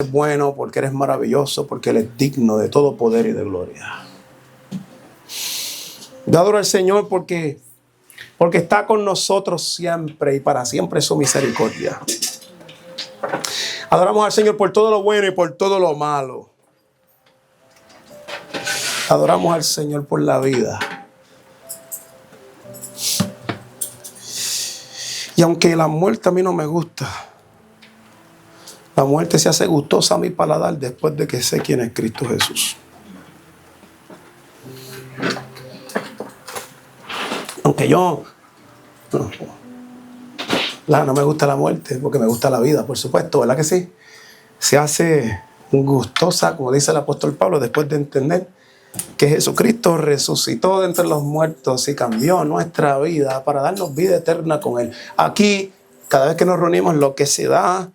eres bueno, porque eres maravilloso, porque Él es digno de todo poder y de gloria. Yo adoro al Señor porque está con nosotros siempre y para siempre su misericordia. Adoramos al Señor por todo lo bueno y por todo lo malo. Adoramos al Señor por la vida. Y aunque la muerte a mí no me gusta, la muerte se hace gustosa a mi paladar después de que sé quién es Cristo Jesús. Aunque yo no me gusta la muerte, porque me gusta la vida, por supuesto, ¿verdad que sí? Se hace gustosa, como dice el apóstol Pablo, después de entender que Jesucristo resucitó de entre los muertos y cambió nuestra vida para darnos vida eterna con Él. Aquí, cada vez que nos reunimos, lo que se da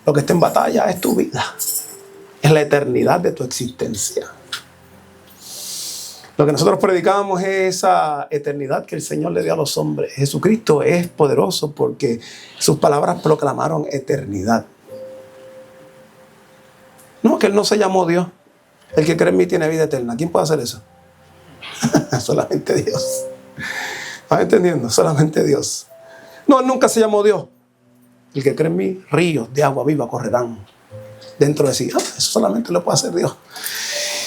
lo que está en batalla es tu vida, es la eternidad de tu existencia. Lo que nosotros predicamos es esa eternidad que el Señor le dio a los hombres. Jesucristo es poderoso porque sus palabras proclamaron eternidad. No, que Él no se llamó Dios. El que cree en mí tiene vida eterna. ¿Quién puede hacer eso? Solamente Dios. ¿Estás entendiendo? Solamente Dios. No, Él nunca se llamó Dios. El que cree en mí, ríos de agua viva correrán dentro de sí. Eso solamente lo puede hacer Dios.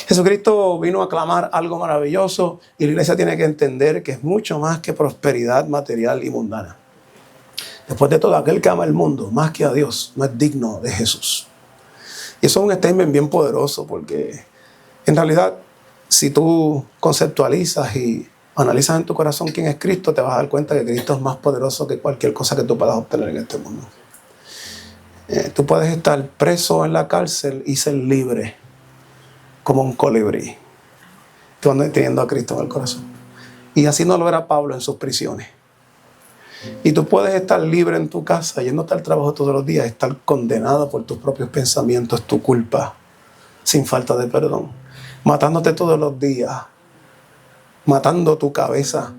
Jesucristo vino a clamar algo maravilloso y la iglesia tiene que entender que es mucho más que prosperidad material y mundana. Después de todo, aquel que ama el mundo más que a Dios no es digno de Jesús. Y eso es un statement bien poderoso porque en realidad si tú conceptualizas y analizas en tu corazón quién es Cristo, te vas a dar cuenta que Cristo es más poderoso que cualquier cosa que tú puedas obtener en este mundo. Tú puedes estar preso en la cárcel y ser libre como un colibrí, teniendo a Cristo en el corazón. Y así no lo era Pablo en sus prisiones. Y tú puedes estar libre en tu casa, yéndote al trabajo todos los días, estar condenado por tus propios pensamientos, tu culpa, sin falta de perdón, matándote todos los días, matando tu cabeza,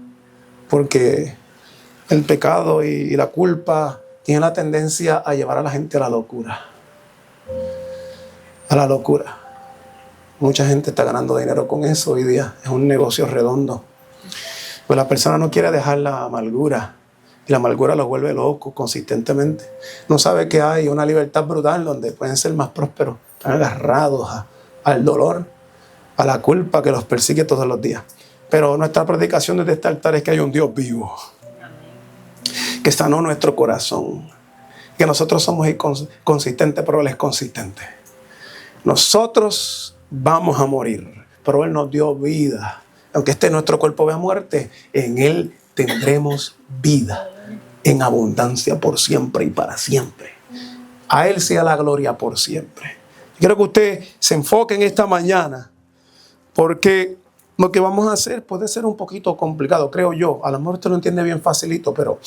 porque el pecado y la culpa tienen la tendencia a llevar a la gente a la locura. A la locura. Mucha gente está ganando dinero con eso hoy día. Es un negocio redondo. Pues la persona no quiere dejar la amargura. Y la amargura los vuelve locos consistentemente. No sabe que hay una libertad brutal donde pueden ser más prósperos. Están agarrados al dolor, a la culpa que los persigue todos los días. Pero nuestra predicación desde este altar es que hay un Dios vivo, que sanó nuestro corazón. Que nosotros somos inconsistentes, pero Él es consistente. Nosotros vamos a morir, pero Él nos dio vida. Aunque nuestro cuerpo vea muerte, en Él tendremos vida en abundancia por siempre y para siempre. A Él sea la gloria por siempre. Quiero que usted se enfoque en esta mañana, porque lo que vamos a hacer puede ser un poquito complicado, creo yo. A lo mejor usted lo entiende bien facilito, pero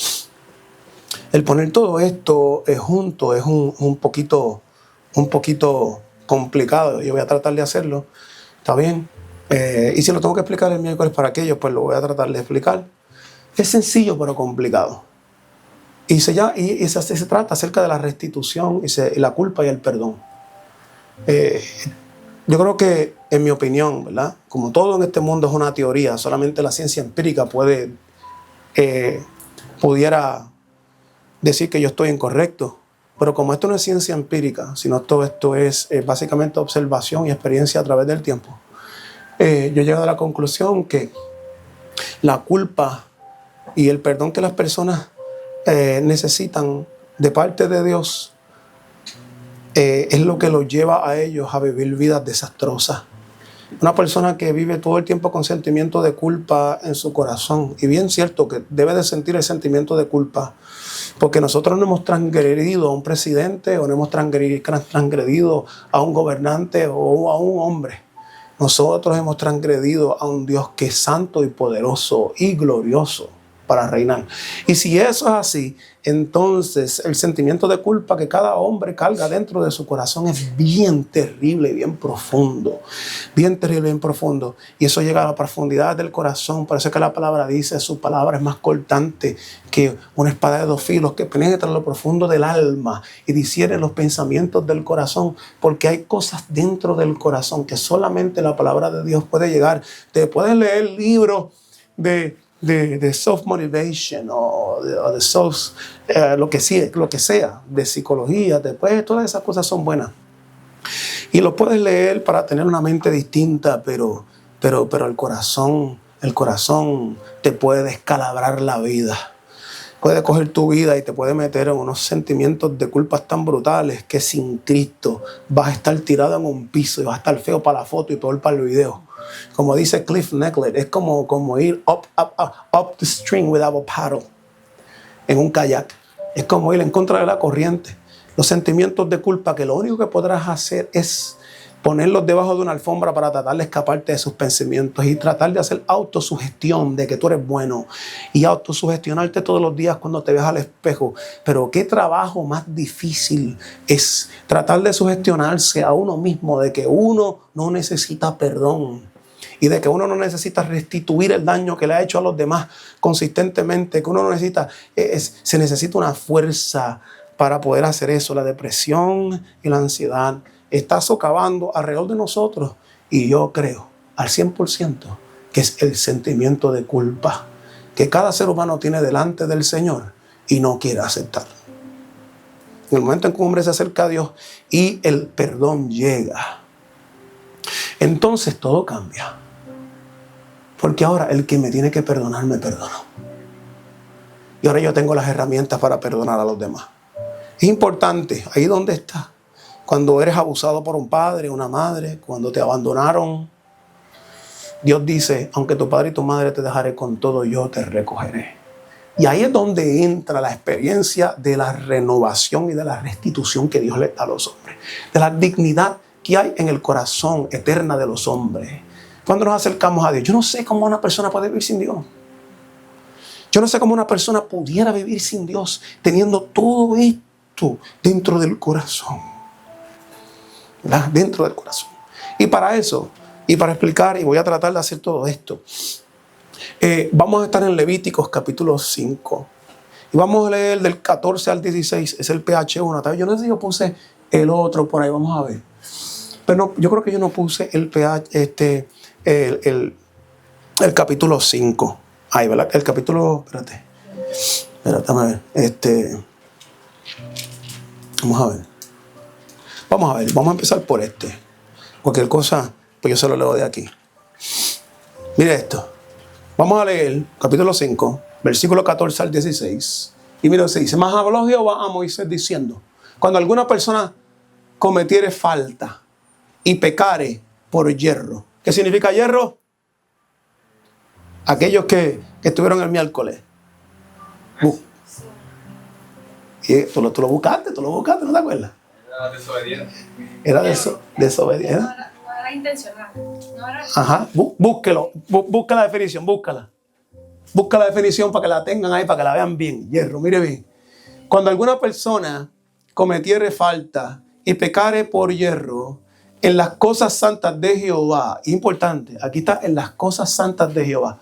el poner todo esto junto es un poquito complicado. Yo voy a tratar de hacerlo. ¿Está bien? Y si lo tengo que explicar el miércoles para aquellos, pues lo voy a tratar de explicar. Es sencillo, pero complicado. Y se trata acerca de la restitución y la culpa y el perdón. Yo creo que, en mi opinión, ¿verdad? Como todo en este mundo es una teoría, solamente la ciencia empírica pudiera decir que yo estoy incorrecto. Pero como esto no es ciencia empírica, sino todo esto es básicamente observación y experiencia a través del tiempo, yo he llegado a la conclusión que la culpa y el perdón que las personas necesitan de parte de Dios es lo que los lleva a ellos a vivir vidas desastrosas. Una persona que vive todo el tiempo con sentimiento de culpa en su corazón, y bien cierto que debe de sentir el sentimiento de culpa, porque nosotros no hemos transgredido a un presidente o no hemos transgredido a un gobernante o a un hombre. Nosotros hemos transgredido a un Dios que es santo y poderoso y glorioso. para reinar. Y si eso es así, entonces el sentimiento de culpa que cada hombre carga dentro de su corazón es bien terrible, bien profundo. Bien terrible, bien profundo. Y eso llega a la profundidad del corazón. Por eso es que la palabra dice, su palabra es más cortante que una espada de 2 filos que penetra en lo profundo del alma y discierne los pensamientos del corazón. Porque hay cosas dentro del corazón que solamente la palabra de Dios puede llegar. Te puedes leer libros de self-motivation o de self, lo que sea, de psicología. Después todas esas cosas son buenas. Y lo puedes leer para tener una mente distinta, pero el corazón te puede descalabrar la vida. Puede coger tu vida y te puede meter en unos sentimientos de culpas tan brutales que sin Cristo vas a estar tirado en un piso y vas a estar feo para la foto y peor para el video. Como dice Cliff Necklet, es como ir up the stream without a paddle en un kayak. Es como ir en contra de la corriente. Los sentimientos de culpa que lo único que podrás hacer es ponerlos debajo de una alfombra para tratar de escaparte de sus pensamientos y tratar de hacer autosugestión de que tú eres bueno y autosugestionarte todos los días cuando te ves al espejo. Pero qué trabajo más difícil es tratar de sugestionarse a uno mismo de que uno no necesita perdón y de que uno no necesita restituir el daño que le ha hecho a los demás consistentemente, que uno no necesita, se necesita una fuerza para poder hacer eso. La depresión y la ansiedad está socavando alrededor de nosotros y yo creo al 100% que es el sentimiento de culpa que cada ser humano tiene delante del Señor y no quiere aceptar. En el momento en que un hombre se acerca a Dios y el perdón llega, entonces todo cambia. Porque ahora el que me tiene que perdonar me perdonó. Y ahora yo tengo las herramientas para perdonar a los demás. Es importante, ahí donde está. Cuando eres abusado por un padre, una madre, cuando te abandonaron, Dios dice, aunque tu padre y tu madre te dejaré, con todo yo te recogeré. Y ahí es donde entra la experiencia de la renovación y de la restitución que Dios le da a los hombres. De la dignidad que hay en el corazón eterna de los hombres. Cuando nos acercamos a Dios, yo no sé cómo una persona puede vivir sin Dios. Yo no sé cómo una persona pudiera vivir sin Dios teniendo todo esto dentro del corazón. ¿Verdad? Dentro del corazón. Y para eso, y para explicar, y voy a tratar de hacer todo esto, vamos a estar en Levíticos capítulo 5. Y vamos a leer del 14 al 16. Es el PH1. Yo no sé si yo puse el otro por ahí, vamos a ver. Pero no, yo creo que yo no puse el PH, el capítulo 5. Ahí, ¿verdad? El capítulo, espérate, a ver. Vamos a ver, vamos a empezar por este. Cualquier cosa, pues yo se lo leo de aquí. Mire esto. Vamos a leer capítulo 5, versículo 14 al 16. Y mira, se dice, mas habló Jehová a Moisés diciendo, cuando alguna persona cometiere falta y pecare por yerro. ¿Qué significa yerro? Aquellos que estuvieron el miércoles. Y tú lo buscaste, ¿no te acuerdas? Era desobediente. Era desobediente. No era intencional. No era... Ajá, búsquelo, busca la definición, búscala. Busca la definición para que la tengan ahí, para que la vean bien. Hierro, mire bien. Cuando alguna persona cometiere falta y pecare por hierro en las cosas santas de Jehová, importante, aquí está, en las cosas santas de Jehová.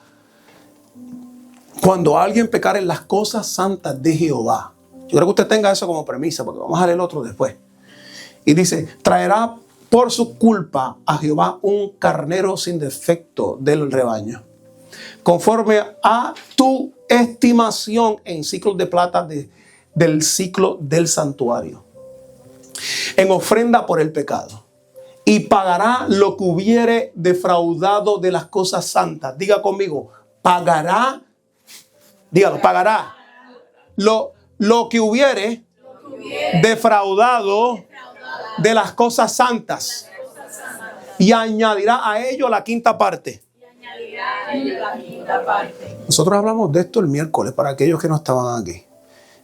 Cuando alguien pecare en las cosas santas de Jehová, yo creo que usted tenga eso como premisa, porque vamos a leer el otro después. Y dice, traerá por su culpa a Jehová un carnero sin defecto del rebaño, conforme a tu estimación en ciclos de plata del ciclo del santuario, en ofrenda por el pecado. Y pagará lo que hubiere defraudado de las cosas santas. Diga conmigo, pagará. Dígalo, pagará lo que hubiere defraudado de las cosas santas. Y añadirá a ello la quinta parte. Nosotros hablamos de esto el miércoles para aquellos que no estaban aquí.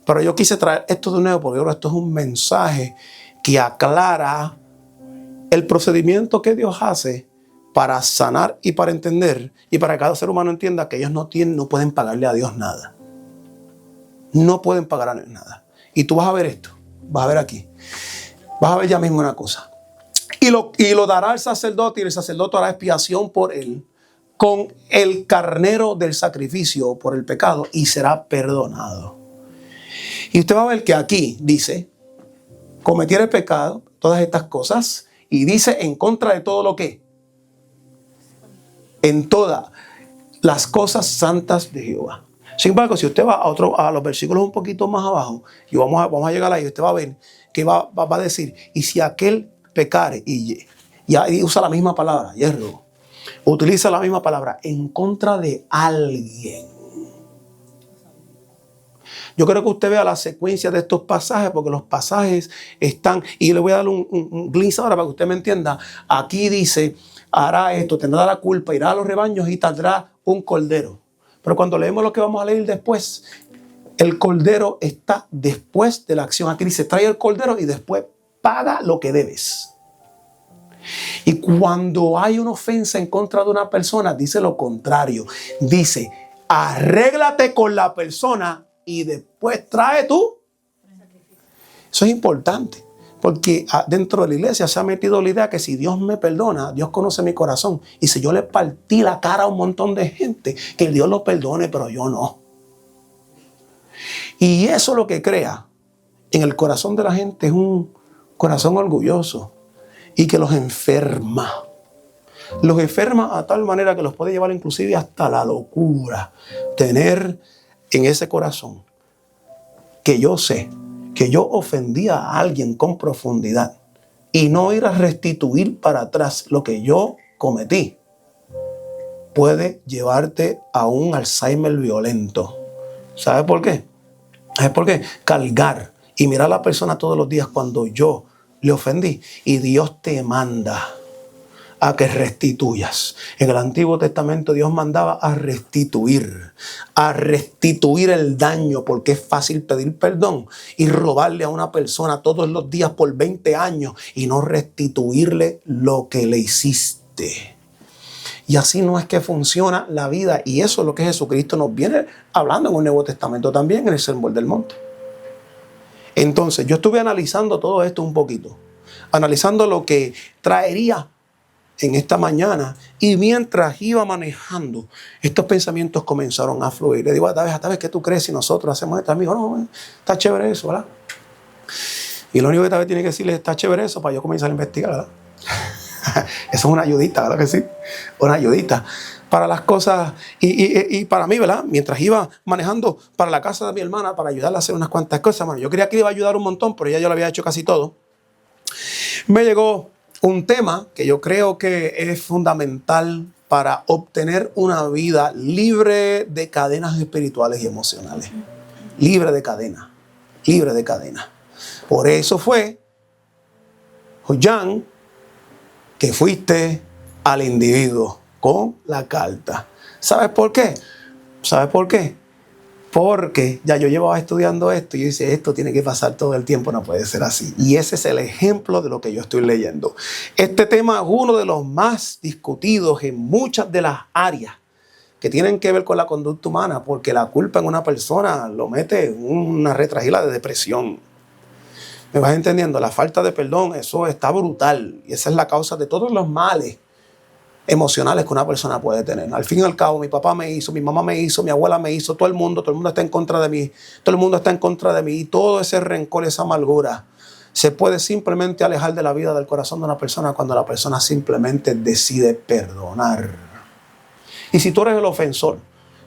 Pero yo quise traer esto de nuevo porque ahora esto es un mensaje que aclara el procedimiento que Dios hace para sanar y para entender y para que cada ser humano entienda que ellos no pueden pagarle a Dios nada. No pueden pagar a Dios nada. Y tú vas a ver esto, vas a ver aquí, vas a ver ya mismo una cosa. Y lo dará al sacerdote, y el sacerdote hará expiación por él con el carnero del sacrificio por el pecado, y será perdonado. Y usted va a ver que aquí dice, cometiera el pecado, todas estas cosas, y dice en contra de todo lo que, en todas las cosas santas de Jehová. Sin embargo, si usted va a los versículos un poquito más abajo, y vamos a llegar ahí, usted va a ver que va a decir, y si aquel pecare, y usa la misma palabra, hierro, utiliza la misma palabra, en contra de alguien. Yo quiero que usted vea la secuencia de estos pasajes, porque los pasajes están, y le voy a dar un glimpse ahora para que usted me entienda. Aquí dice, hará esto, tendrá la culpa, irá a los rebaños y tendrá un cordero. Pero cuando leemos lo que vamos a leer después, el cordero está después de la acción. Aquí dice, trae el cordero y después paga lo que debes. Y cuando hay una ofensa en contra de una persona, dice lo contrario. Dice, arréglate con la persona y después trae tú. Eso es importante, porque dentro de la iglesia se ha metido la idea que si Dios me perdona, Dios conoce mi corazón. Y si yo le partí la cara a un montón de gente, que Dios lo perdone, pero yo no. Y eso lo que crea en el corazón de la gente es un corazón orgulloso y que los enferma. Los enferma a tal manera que los puede llevar inclusive hasta la locura. Tener en ese corazón que yo sé que yo ofendía a alguien con profundidad y no ir a restituir para atrás lo que yo cometí, puede llevarte a un Alzheimer violento. ¿Sabe por qué? ¿Sabe por qué? Cargar y mirar a la persona todos los días cuando yo le ofendí, y Dios te manda a que restituyas. En el Antiguo Testamento Dios mandaba a restituir el daño, porque es fácil pedir perdón y robarle a una persona todos los días por 20 años y no restituirle lo que le hiciste. Y así no es que funciona la vida, y eso es lo que Jesucristo nos viene hablando en el Nuevo Testamento también, en el Sermón del Monte. Entonces yo estuve analizando todo esto un poquito, analizando lo que traería en esta mañana, y mientras iba manejando, estos pensamientos comenzaron a fluir. Le digo, ¿hasta vez qué tú crees si nosotros hacemos esto? Amigo, no, está chévere eso, ¿verdad? Y lo único que tal vez tiene que decirle, está chévere eso, para yo comenzar a investigar, ¿verdad? Eso es una ayudita, ¿verdad que sí? Una ayudita para las cosas, y para mí, ¿verdad? Mientras iba manejando para la casa de mi hermana, para ayudarla a hacer unas cuantas cosas, bueno, yo creía que le iba a ayudar un montón, pero ya yo lo había hecho casi todo. Me llegó un tema que yo creo que es fundamental para obtener una vida libre de cadenas espirituales y emocionales. Libre de cadena. Libre de cadena. Por eso fue, Jan, que fuiste al individuo con la carta. ¿Sabes por qué? ¿Sabes por qué? Porque ya yo llevaba estudiando esto y yo dije, esto tiene que pasar todo el tiempo, no puede ser así. Y ese es el ejemplo de lo que yo estoy leyendo. Este tema es uno de los más discutidos en muchas de las áreas que tienen que ver con la conducta humana, porque la culpa en una persona lo mete en una retragila de depresión. ¿Me vas entendiendo? La falta de perdón, eso está brutal. Y esa es la causa de todos los males emocionales que una persona puede tener. Al fin y al cabo, mi papá me hizo, mi mamá me hizo, mi abuela me hizo, todo el mundo está en contra de mí, todo el mundo está en contra de mí, y todo ese rencor, esa amargura, se puede simplemente alejar de la vida, del corazón de una persona, cuando la persona simplemente decide perdonar. Y si tú eres el ofensor,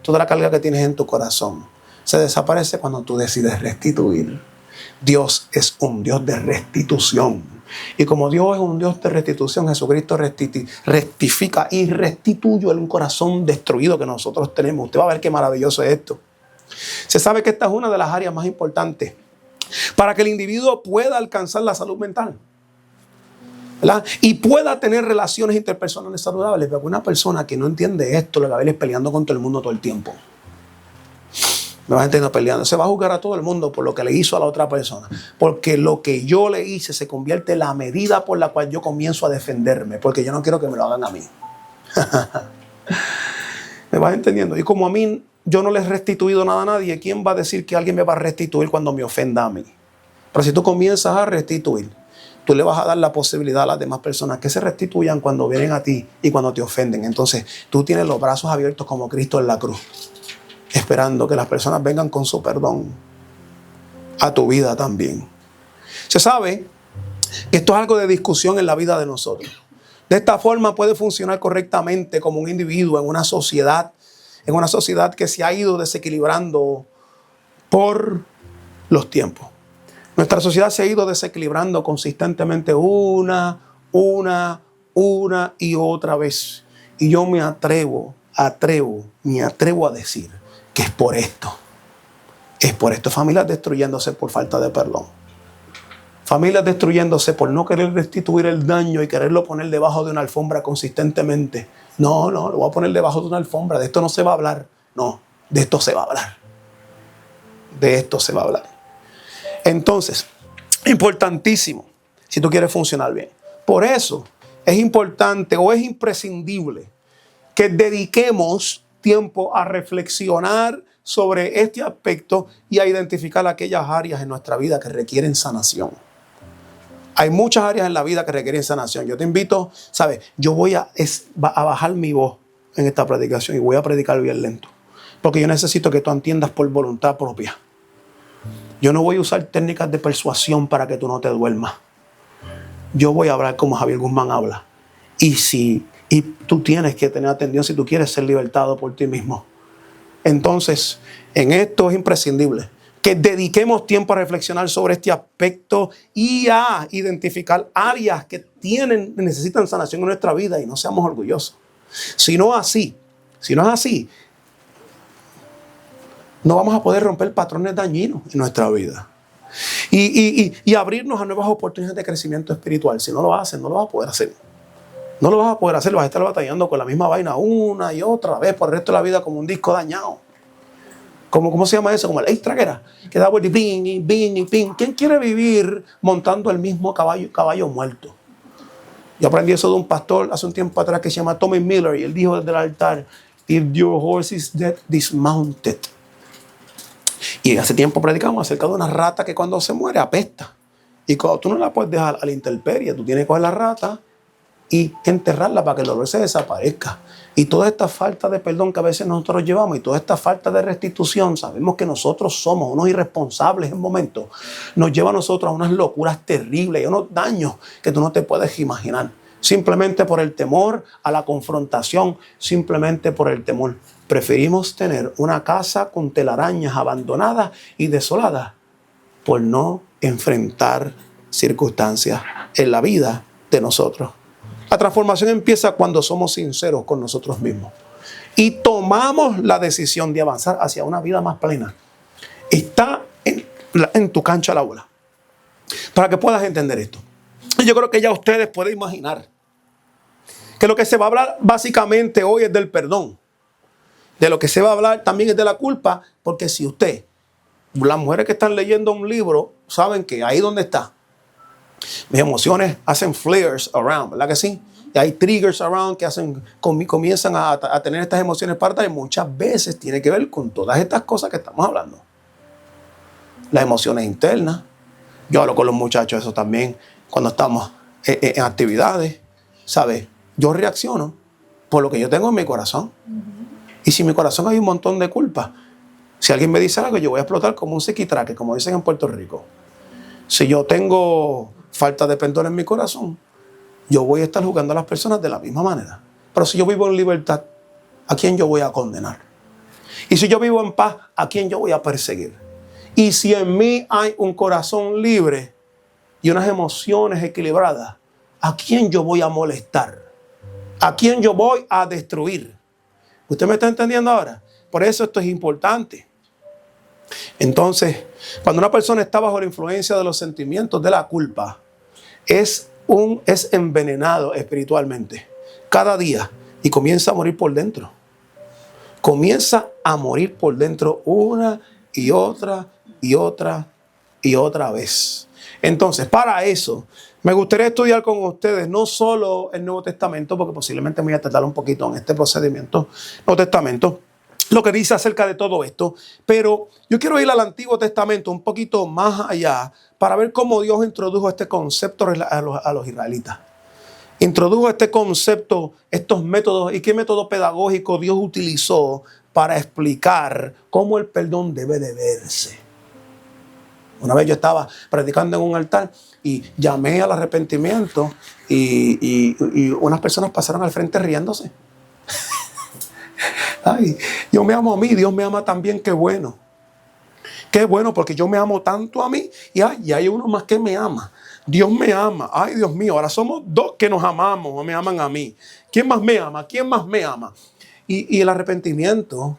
toda la carga que tienes en tu corazón se desaparece cuando tú decides restituir. Dios es un Dios de restitución. Y como Dios es un Dios de restitución, Jesucristo rectifica y restituye un corazón destruido que nosotros tenemos. Usted va a ver qué maravilloso es esto. Se sabe que esta es una de las áreas más importantes para que el individuo pueda alcanzar la salud mental, ¿verdad? Y pueda tener relaciones interpersonales saludables. Porque una persona que no entiende esto, lo que va a ver es peleando con todo el mundo todo el tiempo. Me vas a entender, peleando. Se va a juzgar a todo el mundo por lo que le hizo a la otra persona. Porque lo que yo le hice se convierte en la medida por la cual yo comienzo a defenderme. Porque yo no quiero que me lo hagan a mí. ¿Me vas entendiendo? Y como a mí yo no les he restituido nada a nadie, ¿quién va a decir que alguien me va a restituir cuando me ofenda a mí? Pero si tú comienzas a restituir, tú le vas a dar la posibilidad a las demás personas que se restituyan cuando vienen a ti y cuando te ofenden. Entonces tú tienes los brazos abiertos como Cristo en la cruz, esperando que las personas vengan con su perdón a tu vida también. Se sabe que esto es algo de discusión en la vida de nosotros. De esta forma puede funcionar correctamente como un individuo en una sociedad que se ha ido desequilibrando por los tiempos. Nuestra sociedad se ha ido desequilibrando consistentemente una y otra vez. Y yo me atrevo a decir que es por esto. Es por esto. Familias destruyéndose por falta de perdón. Familias destruyéndose por no querer restituir el daño y quererlo poner debajo de una alfombra consistentemente. No, lo voy a poner debajo de una alfombra. De esto no se va a hablar. No, de esto se va a hablar. De esto se va a hablar. Entonces, importantísimo si tú quieres funcionar bien. Por eso es importante o es imprescindible que dediquemos tiempo a reflexionar sobre este aspecto y a identificar aquellas áreas en nuestra vida que requieren sanación. Hay muchas áreas en la vida que requieren sanación. Yo te invito, ¿sabes? Yo voy a bajar mi voz en esta predicación y voy a predicar bien lento. Porque yo necesito que tú entiendas por voluntad propia. Yo no voy a usar técnicas de persuasión para que tú no te duermas. Yo voy a hablar como Javier Guzmán habla. Y tú tienes que tener atención si tú quieres ser libertado por ti mismo. Entonces, en esto es imprescindible que dediquemos tiempo a reflexionar sobre este aspecto y a identificar áreas que necesitan sanación en nuestra vida y no seamos orgullosos. Si no es así, no vamos a poder romper patrones dañinos en nuestra vida. Y abrirnos a nuevas oportunidades de crecimiento espiritual. Si no lo haces, no lo vas a poder hacer. No lo vas a poder hacer, vas a estar batallando con la misma vaina una y otra vez por el resto de la vida como un disco dañado. ¿Cómo se llama eso? Como el extra que da vuelta y ping, y ping, y ping. ¿Quién quiere vivir montando el mismo caballo muerto? Yo aprendí eso de un pastor hace un tiempo atrás que se llama Tommy Miller y él dijo desde el altar, "If your horse is dead, dismount it." Y hace tiempo predicamos acerca de una rata que cuando se muere apesta. Y cuando tú no la puedes dejar a la intemperie, tú tienes que coger la rata y enterrarla para que el dolor se desaparezca. Y toda esta falta de perdón que a veces nosotros llevamos y toda esta falta de restitución, sabemos que nosotros somos unos irresponsables en momentos, nos lleva a nosotros a unas locuras terribles y a unos daños que tú no te puedes imaginar. Simplemente por el temor a la confrontación, simplemente por el temor. Preferimos tener una casa con telarañas abandonada y desolada por no enfrentar circunstancias en la vida de nosotros. La transformación empieza cuando somos sinceros con nosotros mismos y tomamos la decisión de avanzar hacia una vida más plena. Está en tu cancha la bola para que puedas entender esto. Yo creo que ya ustedes pueden imaginar que lo que se va a hablar básicamente hoy es del perdón. De lo que se va a hablar también es de la culpa, porque si las mujeres que están leyendo un libro, saben que ahí donde está, mis emociones hacen flares around, ¿verdad que sí? Y hay triggers around que comienzan a tener estas emociones partas y muchas veces tiene que ver con todas estas cosas que estamos hablando. Las emociones internas. Yo hablo con los muchachos eso también cuando estamos en actividades, ¿sabes? Yo reacciono por lo que yo tengo en mi corazón. Y si en mi corazón hay un montón de culpa, si alguien me dice algo, yo voy a explotar como un psiquitraque, como dicen en Puerto Rico. Si yo tengo falta de perdón en mi corazón, yo voy a estar juzgando a las personas de la misma manera. Pero si yo vivo en libertad, ¿a quién yo voy a condenar? Y si yo vivo en paz, ¿a quién yo voy a perseguir? Y si en mí hay un corazón libre y unas emociones equilibradas, ¿a quién yo voy a molestar? ¿A quién yo voy a destruir? ¿Usted me está entendiendo ahora? Por eso esto es importante. Entonces, cuando una persona está bajo la influencia de los sentimientos de la culpa, es envenenado espiritualmente cada día y comienza a morir por dentro. Comienza a morir por dentro una y otra vez. Entonces, para eso, me gustaría estudiar con ustedes no solo el Nuevo Testamento, porque posiblemente me voy a tardar un poquito en este procedimiento, Nuevo Testamento, lo que dice acerca de todo esto, pero yo quiero ir al Antiguo Testamento un poquito más allá para ver cómo Dios introdujo este concepto a los israelitas. Introdujo este concepto, estos métodos y qué método pedagógico Dios utilizó para explicar cómo el perdón debe de verse. Una vez yo estaba predicando en un altar y llamé al arrepentimiento y unas personas pasaron al frente riéndose. Ay, yo me amo a mí, Dios me ama también, qué bueno. Qué bueno, porque yo me amo tanto a mí y hay uno más que me ama. Dios me ama. Ay, Dios mío, ahora somos dos que nos amamos o me aman a mí. ¿Quién más me ama? ¿Quién más me ama? Y el arrepentimiento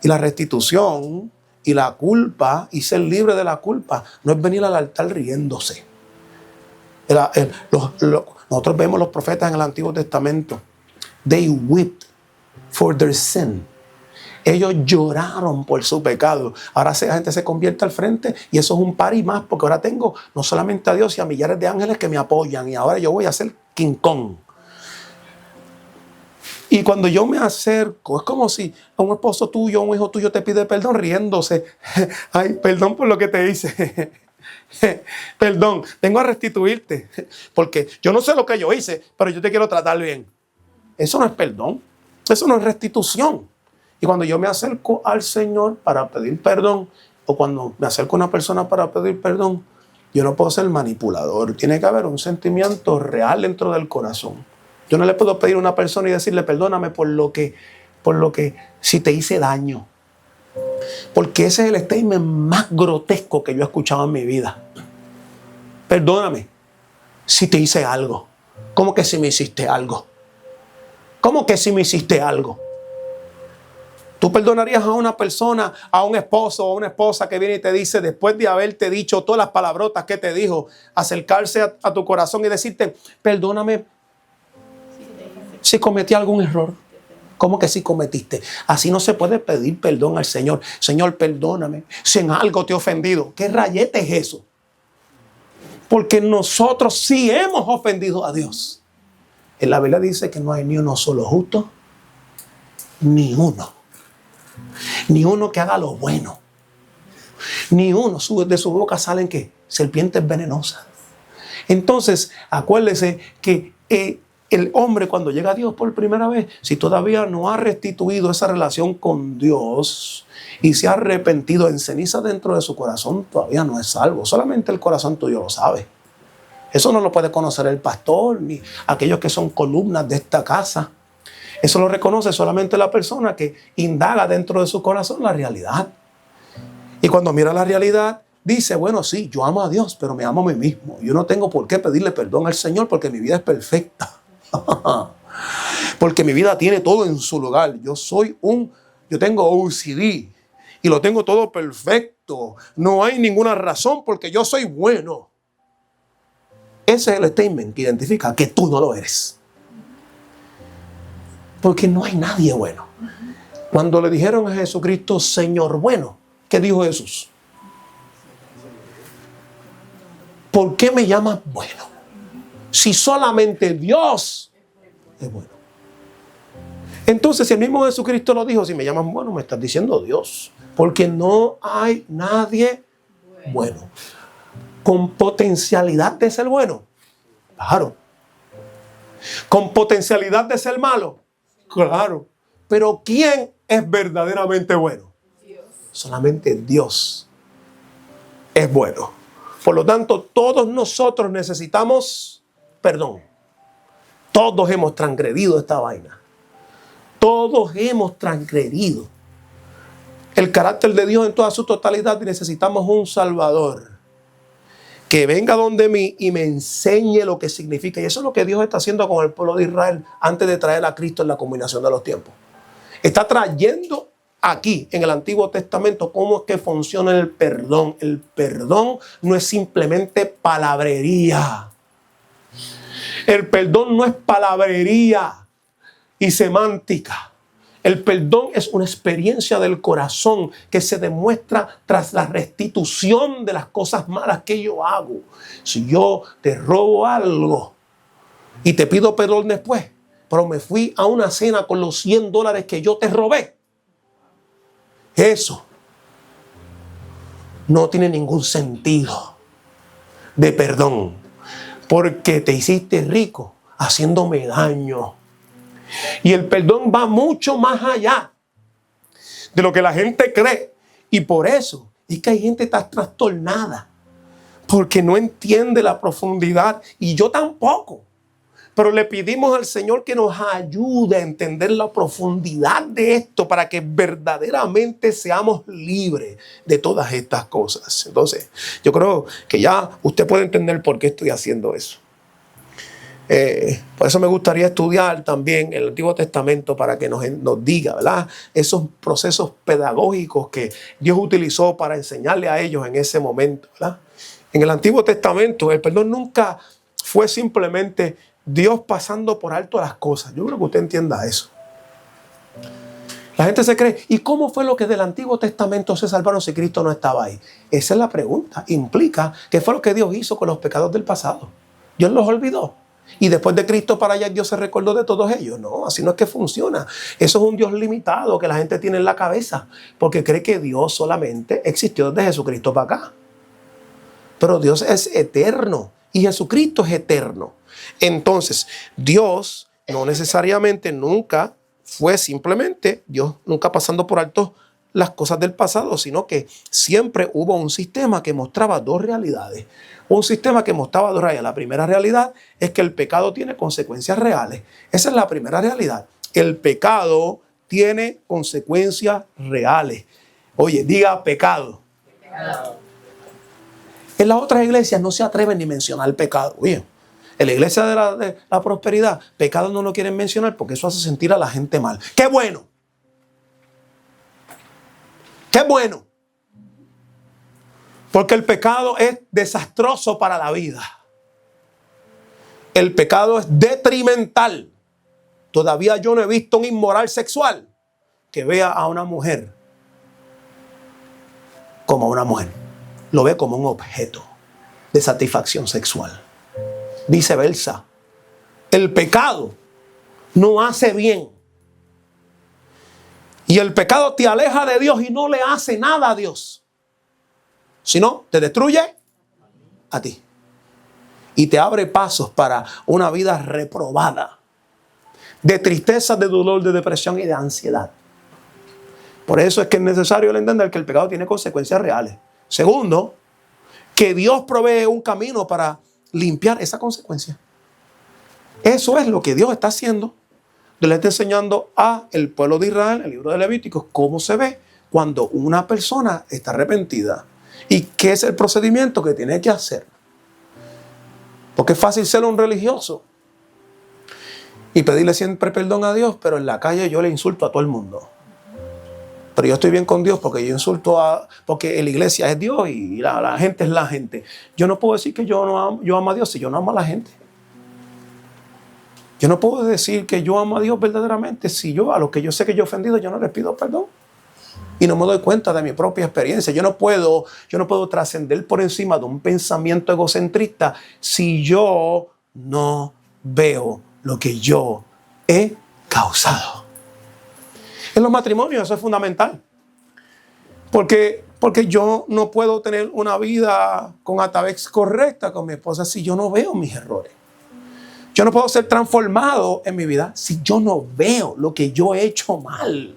y la restitución y la culpa y ser libre de la culpa no es venir al altar riéndose. Nosotros vemos los profetas en el Antiguo Testamento. They wept for their sin. Ellos lloraron por su pecado. Ahora la gente se convierte al frente y eso es un par y más, porque ahora tengo no solamente a Dios y a millares de ángeles que me apoyan y ahora yo voy a ser King Kong. Y cuando yo me acerco, es como si a un esposo tuyo, un hijo tuyo te pide perdón riéndose. Ay, perdón por lo que te hice. Perdón, tengo a restituirte. Porque yo no sé lo que yo hice, pero yo te quiero tratar bien. Eso no es perdón. Eso no es restitución. Y cuando yo me acerco al Señor para pedir perdón, o cuando me acerco a una persona para pedir perdón, yo no puedo ser manipulador. Tiene que haber un sentimiento real dentro del corazón. Yo no le puedo pedir a una persona y decirle perdóname por lo que si te hice daño. Porque ese es el statement más grotesco que yo he escuchado en mi vida. Perdóname si te hice algo. ¿Cómo que si me hiciste algo? ¿Cómo que si me hiciste algo? ¿Tú perdonarías a una persona, a un esposo o a una esposa que viene y te dice, después de haberte dicho todas las palabrotas que te dijo, acercarse a tu corazón y decirte, perdóname si cometí algún error? ¿Cómo que si cometiste? Así no se puede pedir perdón al Señor. Señor, perdóname si en algo te he ofendido. ¿Qué rayete es eso? Porque nosotros sí hemos ofendido a Dios. En la Biblia dice que no hay ni uno solo justo, ni uno. Ni uno que haga lo bueno. Ni uno. De su boca salen ¿qué? Serpientes venenosas. Entonces, acuérdese que el hombre cuando llega a Dios por primera vez, si todavía no ha restituido esa relación con Dios y se ha arrepentido en ceniza dentro de su corazón, todavía no es salvo. Solamente el corazón tuyo lo sabe. Eso no lo puede conocer el pastor ni aquellos que son columnas de esta casa. Eso lo reconoce solamente la persona que indaga dentro de su corazón la realidad. Y cuando mira la realidad, dice, bueno, sí, yo amo a Dios, pero me amo a mí mismo. Yo no tengo por qué pedirle perdón al Señor porque mi vida es perfecta. Porque mi vida tiene todo en su lugar. Yo tengo OCD y lo tengo todo perfecto. No hay ninguna razón porque yo soy bueno. Ese es el statement que identifica que tú no lo eres. Porque no hay nadie bueno. Cuando le dijeron a Jesucristo, Señor bueno, ¿qué dijo Jesús? ¿Por qué me llamas bueno? Si solamente Dios es bueno. Entonces, si el mismo Jesucristo lo dijo, si me llamas bueno, me estás diciendo Dios. Porque no hay nadie bueno. Con potencialidad de ser bueno. Claro. Con potencialidad de ser malo. Claro. Pero ¿quién es verdaderamente bueno? Dios. Solamente Dios es bueno. Por lo tanto, todos nosotros necesitamos perdón. Todos hemos transgredido esta vaina. Todos hemos transgredido el carácter de Dios en toda su totalidad y necesitamos un Salvador que venga donde mí y me enseñe lo que significa. Y eso es lo que Dios está haciendo con el pueblo de Israel antes de traer a Cristo en la culminación de los tiempos. Está trayendo aquí en el Antiguo Testamento cómo es que funciona el perdón. El perdón no es simplemente palabrería. El perdón no es palabrería y semántica. El perdón es una experiencia del corazón que se demuestra tras la restitución de las cosas malas que yo hago. Si yo te robo algo y te pido perdón después, pero me fui a una cena con los $100 que yo te robé, eso no tiene ningún sentido de perdón, porque te hiciste rico haciéndome daño. Y el perdón va mucho más allá de lo que la gente cree. Y por eso es que hay gente tan trastornada, porque no entiende la profundidad, y yo tampoco. Pero le pedimos al Señor que nos ayude a entender la profundidad de esto para que verdaderamente seamos libres de todas estas cosas. Entonces, yo creo que ya usted puede entender por qué estoy haciendo eso. Por eso me gustaría estudiar también el Antiguo Testamento para que nos diga, ¿verdad?, esos procesos pedagógicos que Dios utilizó para enseñarle a ellos en ese momento, ¿verdad? En el Antiguo Testamento el perdón nunca fue simplemente Dios pasando por alto las cosas. Yo creo que usted entienda eso. La gente se cree, ¿y cómo fue lo que del Antiguo Testamento se salvaron si Cristo no estaba ahí? Esa es la pregunta. Implica que fue lo que Dios hizo con los pecados del pasado. Dios los olvidó. Y después de Cristo para allá Dios se recordó de todos ellos. No, así no es que funciona. Eso es un Dios limitado que la gente tiene en la cabeza, porque cree que Dios solamente existió desde Jesucristo para acá. Pero Dios es eterno y Jesucristo es eterno. Entonces, Dios no necesariamente nunca fue simplemente Dios nunca pasando por alto las cosas del pasado, sino que siempre hubo un sistema que mostraba dos realidades. Un sistema que mostraba dos realidades. La primera realidad es que el pecado tiene consecuencias reales. Esa es la primera realidad. El pecado tiene consecuencias reales. Oye, diga pecado. Pecado. En las otras iglesias no se atreven ni a mencionar el pecado. Oye, en la iglesia de la prosperidad, pecado no lo quieren mencionar porque eso hace sentir a la gente mal. ¡Qué bueno! ¡Qué bueno! Porque el pecado es desastroso para la vida. El pecado es detrimental. Todavía yo no he visto un inmoral sexual que vea a una mujer como una mujer. Lo ve como un objeto de satisfacción sexual. Viceversa. El pecado no hace bien. Y el pecado te aleja de Dios y no le hace nada a Dios, sino te destruye a ti. Y te abre pasos para una vida reprobada, de tristeza, de dolor, de depresión y de ansiedad. Por eso es que es necesario entender que el pecado tiene consecuencias reales. Segundo, que Dios provee un camino para limpiar esa consecuencia. Eso es lo que Dios está haciendo. Dios le está enseñando al pueblo de Israel, en el libro de Levíticos, cómo se ve cuando una persona está arrepentida y qué es el procedimiento que tiene que hacer. Porque es fácil ser un religioso y pedirle siempre perdón a Dios, pero en la calle yo le insulto a todo el mundo. Pero yo estoy bien con Dios porque yo insulto porque en la iglesia es Dios y la gente es la gente. Yo no puedo decir que yo amo a Dios si yo no amo a la gente. Yo no puedo decir que yo amo a Dios verdaderamente si yo a los que yo sé que yo he ofendido yo no les pido perdón. Y no me doy cuenta de mi propia experiencia. Yo no puedo trascender por encima de un pensamiento egocentrista si yo no veo lo que yo he causado. En los matrimonios eso es fundamental. Porque yo no puedo tener una vida con atavex correcta con mi esposa si yo no veo mis errores. Yo no puedo ser transformado en mi vida si yo no veo lo que yo he hecho mal.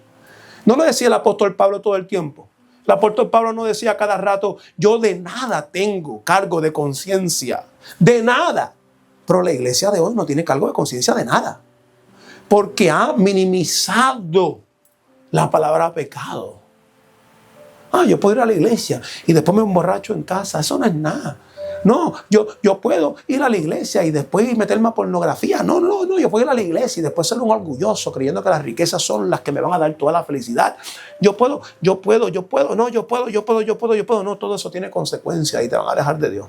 No lo decía el apóstol Pablo todo el tiempo. El apóstol Pablo no decía cada rato, yo de nada tengo cargo de conciencia. De nada. Pero la iglesia de hoy no tiene cargo de conciencia de nada. Porque ha minimizado la palabra pecado. Yo puedo ir a la iglesia y después me emborracho en casa. Eso no es nada. No, yo puedo ir a la iglesia y después meterme a pornografía. No, yo puedo ir a la iglesia y después ser un orgulloso creyendo que las riquezas son las que me van a dar toda la felicidad. Yo puedo. No, todo eso tiene consecuencias y te van a alejar de Dios.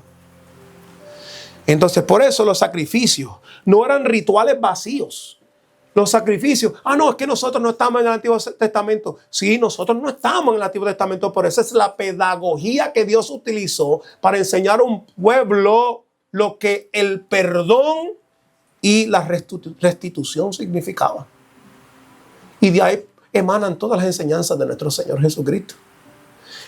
Entonces, por eso los sacrificios no eran rituales vacíos. Los sacrificios. Ah, no, es que nosotros no estamos en el Antiguo Testamento. Sí, nosotros no estamos en el Antiguo Testamento, pero esa es la pedagogía que Dios utilizó para enseñar a un pueblo lo que el perdón y la restitución significaba. Y de ahí emanan todas las enseñanzas de nuestro Señor Jesucristo.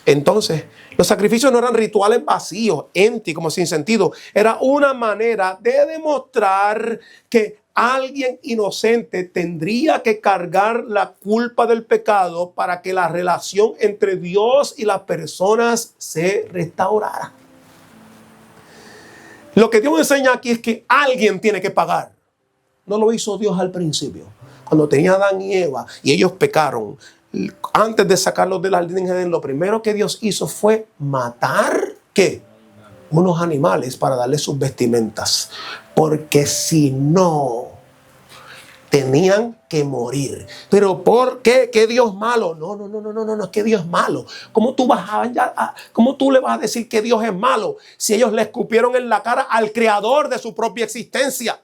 Entonces, los sacrificios no eran rituales vacíos, empty, como sin sentido. Era una manera de demostrar que alguien inocente tendría que cargar la culpa del pecado para que la relación entre Dios y las personas se restaurara. Lo que Dios enseña aquí es que alguien tiene que pagar. No lo hizo Dios al principio. Cuando tenía Adán y Eva y ellos pecaron, antes de sacarlos del jardín de Edén, lo primero que Dios hizo fue matar, ¿qué? Unos animales para darle sus vestimentas. Porque si no, tenían que morir. ¿Pero por qué? ¿Qué Dios malo? No, es que Dios es malo. ¿Cómo tú le vas a decir que Dios es malo si ellos le escupieron en la cara al creador de su propia existencia?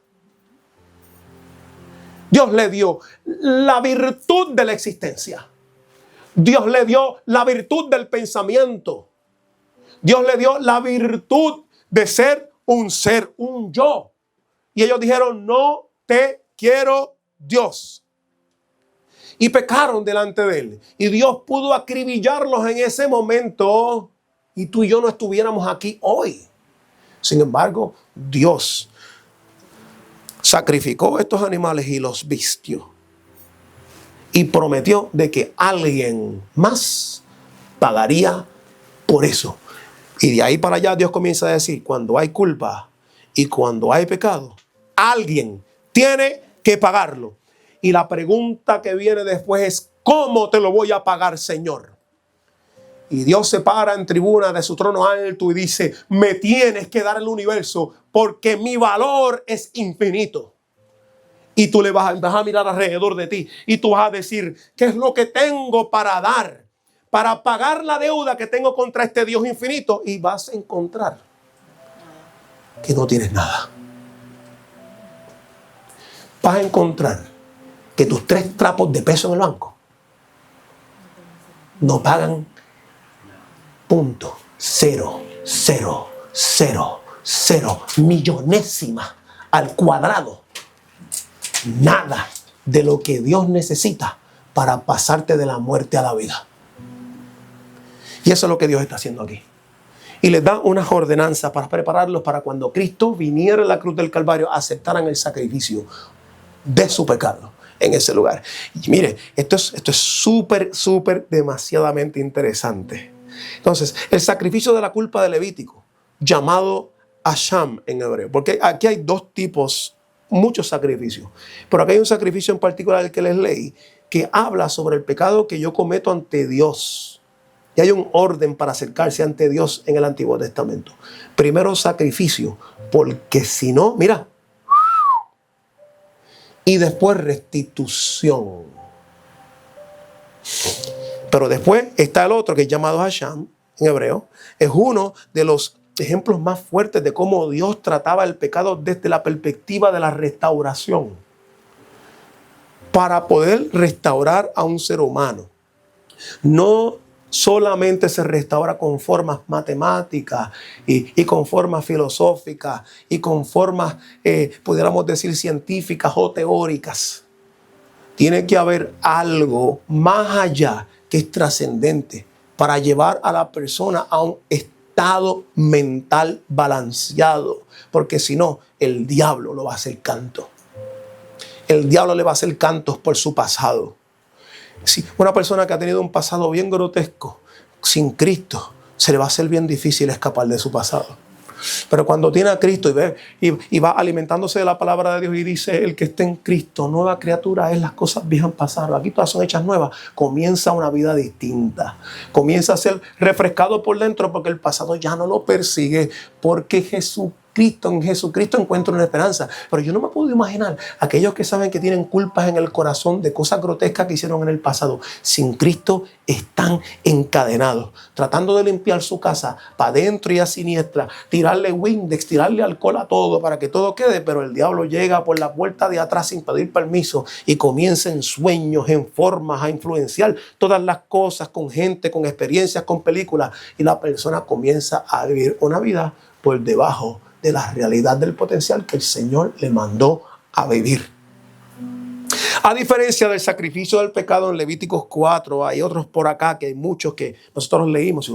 Dios le dio la virtud de la existencia. Dios le dio la virtud del pensamiento. Dios le dio la virtud de ser, un yo. Y ellos dijeron, no te quiero, Dios. Y pecaron delante de él. Y Dios pudo acribillarlos en ese momento. Y tú y yo no estuviéramos aquí hoy. Sin embargo, Dios sacrificó estos animales y los vistió. Y prometió de que alguien más pagaría por eso. Y de ahí para allá Dios comienza a decir, cuando hay culpa y cuando hay pecado, alguien tiene que pagarlo. Y la pregunta que viene después es, ¿cómo te lo voy a pagar, Señor? Y Dios se para en tribuna de su trono alto y dice, me tienes que dar el universo porque mi valor es infinito. Y tú vas a mirar alrededor de ti y tú vas a decir, ¿qué es lo que tengo para dar? Para pagar la deuda que tengo contra este Dios infinito. Y vas a encontrar que no tienes nada. Vas a encontrar que tus 3 trapos de peso en el banco no pagan .00000 millonésima al cuadrado. Nada de lo que Dios necesita para pasarte de la muerte a la vida. Y eso es lo que Dios está haciendo aquí. Y les da unas ordenanzas para prepararlos para cuando Cristo viniera a la cruz del Calvario, aceptaran el sacrificio de su pecado en ese lugar. Y mire, esto es súper demasiadamente interesante. Entonces, el sacrificio de la culpa de Levítico, llamado Asham en hebreo, porque aquí hay 2 tipos, muchos sacrificios, pero aquí hay un sacrificio en particular el que les leí, que habla sobre el pecado que yo cometo ante Dios. Y hay un orden para acercarse ante Dios en el Antiguo Testamento. Primero sacrificio, porque si no, mira, y después restitución. Pero después está el otro que es llamado Hasham en hebreo. Es uno de los ejemplos más fuertes de cómo Dios trataba el pecado desde la perspectiva de la restauración. Para poder restaurar a un ser humano, no solamente se restaura con formas matemáticas y con formas filosóficas y con formas, pudiéramos decir, científicas o teóricas. Tiene que haber algo más allá que es trascendente para llevar a la persona a un estado mental balanceado. Porque si no, el diablo lo va a hacer canto. El diablo le va a hacer cantos por su pasado. Si una persona que ha tenido un pasado bien grotesco, sin Cristo, se le va a hacer bien difícil escapar de su pasado. Pero cuando tiene a Cristo y va alimentándose de la palabra de Dios y dice, el que esté en Cristo, nueva criatura es, las cosas viejas pasaron, aquí todas son hechas nuevas, comienza una vida distinta. Comienza a ser refrescado por dentro porque el pasado ya no lo persigue, porque Jesucristo Cristo, en Jesucristo encuentro una esperanza. Pero yo no me puedo imaginar aquellos que saben que tienen culpas en el corazón de cosas grotescas que hicieron en el pasado. Sin Cristo están encadenados, tratando de limpiar su casa para adentro y a siniestra, tirarle Windex, tirarle alcohol a todo para que todo quede, pero el diablo llega por la puerta de atrás sin pedir permiso y comienza en sueños, en formas, a influenciar todas las cosas con gente, con experiencias, con películas, y la persona comienza a vivir una vida por debajo de la realidad del potencial que el Señor le mandó a vivir. A diferencia del sacrificio del pecado en Levíticos 4, hay otros por acá que hay muchos que nosotros leímos.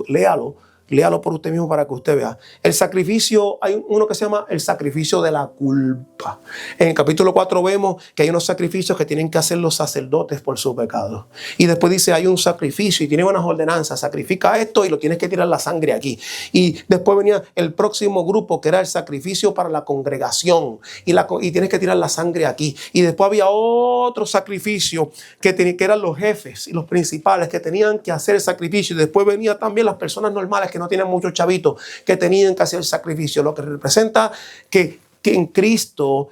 Léalo por usted mismo para que usted vea. El sacrificio, hay uno que se llama el sacrificio de la culpa. En el capítulo 4 vemos que hay unos sacrificios que tienen que hacer los sacerdotes por su pecado. Y después dice, hay un sacrificio y tiene unas ordenanzas. Sacrifica esto y lo tienes que tirar la sangre aquí. Y después venía el próximo grupo que era el sacrificio para la congregación. Y tienes que tirar la sangre aquí. Y después había otro sacrificio que eran los jefes y los principales que tenían que hacer el sacrificio. Y después venía también las personas normales que no tienen muchos chavitos, que tenían que hacer el sacrificio, lo que representa que en Cristo,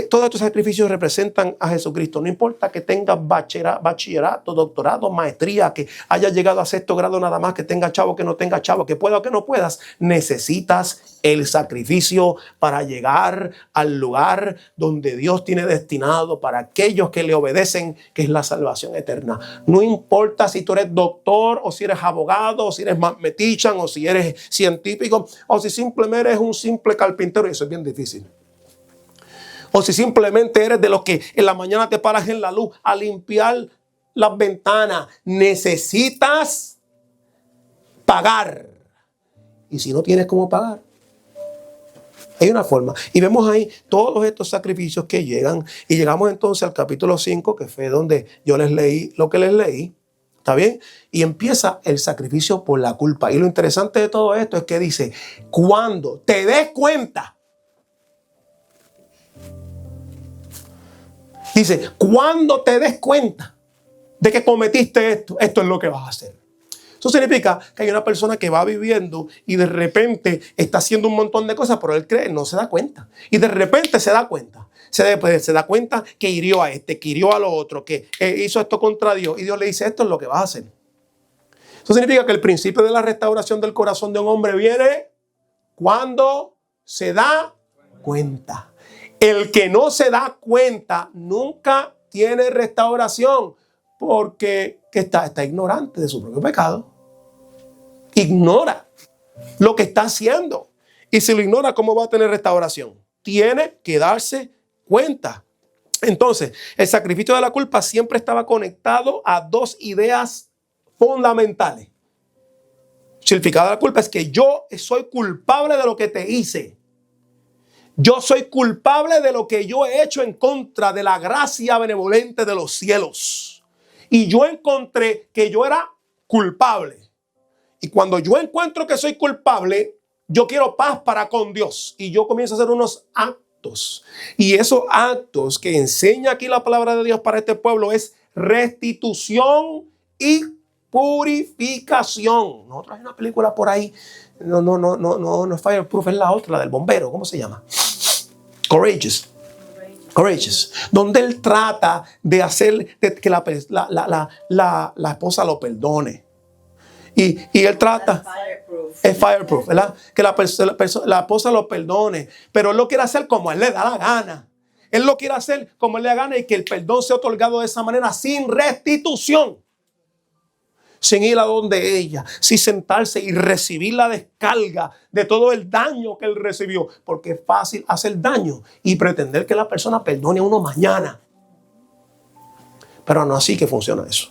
todos estos sacrificios representan a Jesucristo. No importa que tengas bachillerato, doctorado, maestría, que haya llegado a 6º grado nada más, que tenga chavo, que no tenga chavo, que pueda o que no puedas, necesitas el sacrificio para llegar al lugar donde Dios tiene destinado para aquellos que le obedecen, que es la salvación eterna. No importa si tú eres doctor, o si eres abogado, o si eres mathematician, o si eres científico, o si simplemente eres un simple carpintero, y eso es bien difícil. O si simplemente eres de los que en la mañana te paras en la luz a limpiar las ventanas. Necesitas pagar. Y si no tienes cómo pagar, hay una forma. Y vemos ahí todos estos sacrificios que llegan. Y llegamos entonces al capítulo 5, que fue donde yo les leí lo que les leí. ¿Está bien? Y empieza el sacrificio por la culpa. Y lo interesante de todo esto es que dice, cuando te des cuenta. Dice, cuando te des cuenta de que cometiste esto, esto es lo que vas a hacer. Eso significa que hay una persona que va viviendo y de repente está haciendo un montón de cosas, pero él cree, no se da cuenta. Y de repente se da cuenta. Se da cuenta que hirió a este, que hirió a lo otro, que hizo esto contra Dios. Y Dios le dice, esto es lo que vas a hacer. Eso significa que el principio de la restauración del corazón de un hombre viene cuando se da cuenta. El que no se da cuenta nunca tiene restauración porque está ignorante de su propio pecado. Ignora lo que está haciendo. Y si lo ignora, ¿cómo va a tener restauración? Tiene que darse cuenta. Entonces, el sacrificio de la culpa siempre estaba conectado a dos ideas fundamentales. El significado de la culpa es que yo soy culpable de lo que te hice. Yo soy culpable de lo que yo he hecho en contra de la gracia benevolente de los cielos. Y yo encontré que yo era culpable. Y cuando yo encuentro que soy culpable, yo quiero paz para con Dios. Y yo comienzo a hacer unos actos. Y esos actos que enseña aquí la palabra de Dios para este pueblo es restitución y purificación. Nosotros hay una película por ahí. No es Fireproof, es la otra, la del bombero. ¿Cómo se llama? Courageous. Donde él trata de hacer que la esposa lo perdone. Y él trata. Es fireproof, ¿verdad? Que la esposa lo perdone. Pero él lo quiere hacer como él le da la gana. Él lo quiere hacer como él le da la gana y que el perdón sea otorgado de esa manera sin restitución. Sin ir a donde ella, sin sentarse y recibir la descarga de todo el daño que él recibió. Porque es fácil hacer daño y pretender que la persona perdone a uno mañana. Pero no así que funciona eso.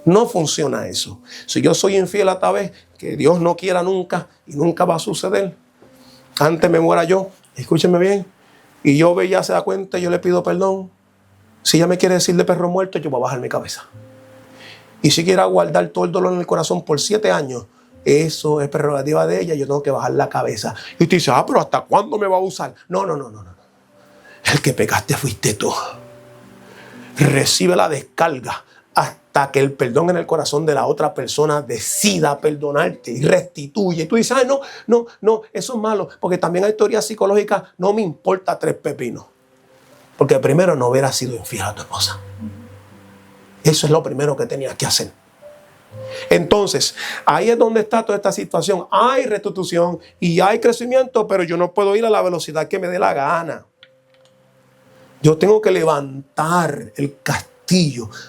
No funciona eso. Si yo soy infiel a tal vez, que Dios no quiera nunca y nunca va a suceder. Antes me muera yo, escúchenme bien, y yo ve ya se da cuenta, yo le pido perdón. Si ella me quiere decir de perro muerto, yo voy a bajar mi cabeza. Y si quiere guardar todo el dolor en el corazón por 7 años, eso es prerrogativa de ella, yo tengo que bajar la cabeza. Y usted dice, pero ¿hasta cuándo me va a usar? No. El que pecaste fuiste tú. Recibe la descarga hasta que el perdón en el corazón de la otra persona decida perdonarte y restituye. Y tú dices, ay, no, eso es malo. Porque también hay teorías psicológicas, no me importa 3 pepinos. Porque primero no hubiera sido infiel a tu esposa. Eso es lo primero que tenías que hacer. Entonces, ahí es donde está toda esta situación. Hay restitución y hay crecimiento, pero yo no puedo ir a la velocidad que me dé la gana. Yo tengo que levantar el castillo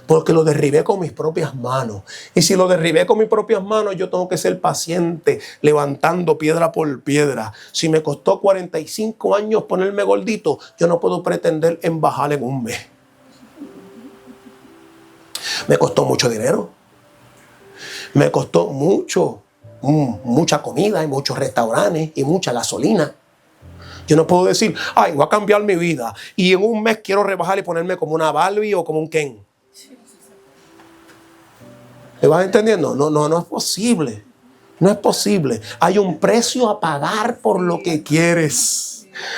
porque lo derribé con mis propias manos. Y si lo derribé con mis propias manos, yo tengo que ser paciente, levantando piedra por piedra. Si me costó 45 años ponerme gordito, yo no puedo pretender en bajar en un mes. Me costó mucho dinero. Me costó mucha comida y muchos restaurantes y mucha gasolina. Yo no puedo decir, ay, voy a cambiar mi vida y en un mes quiero rebajar y ponerme como una Barbie o como un Ken. ¿Me vas entendiendo? No es posible. No es posible. Hay un precio a pagar por lo que quieres.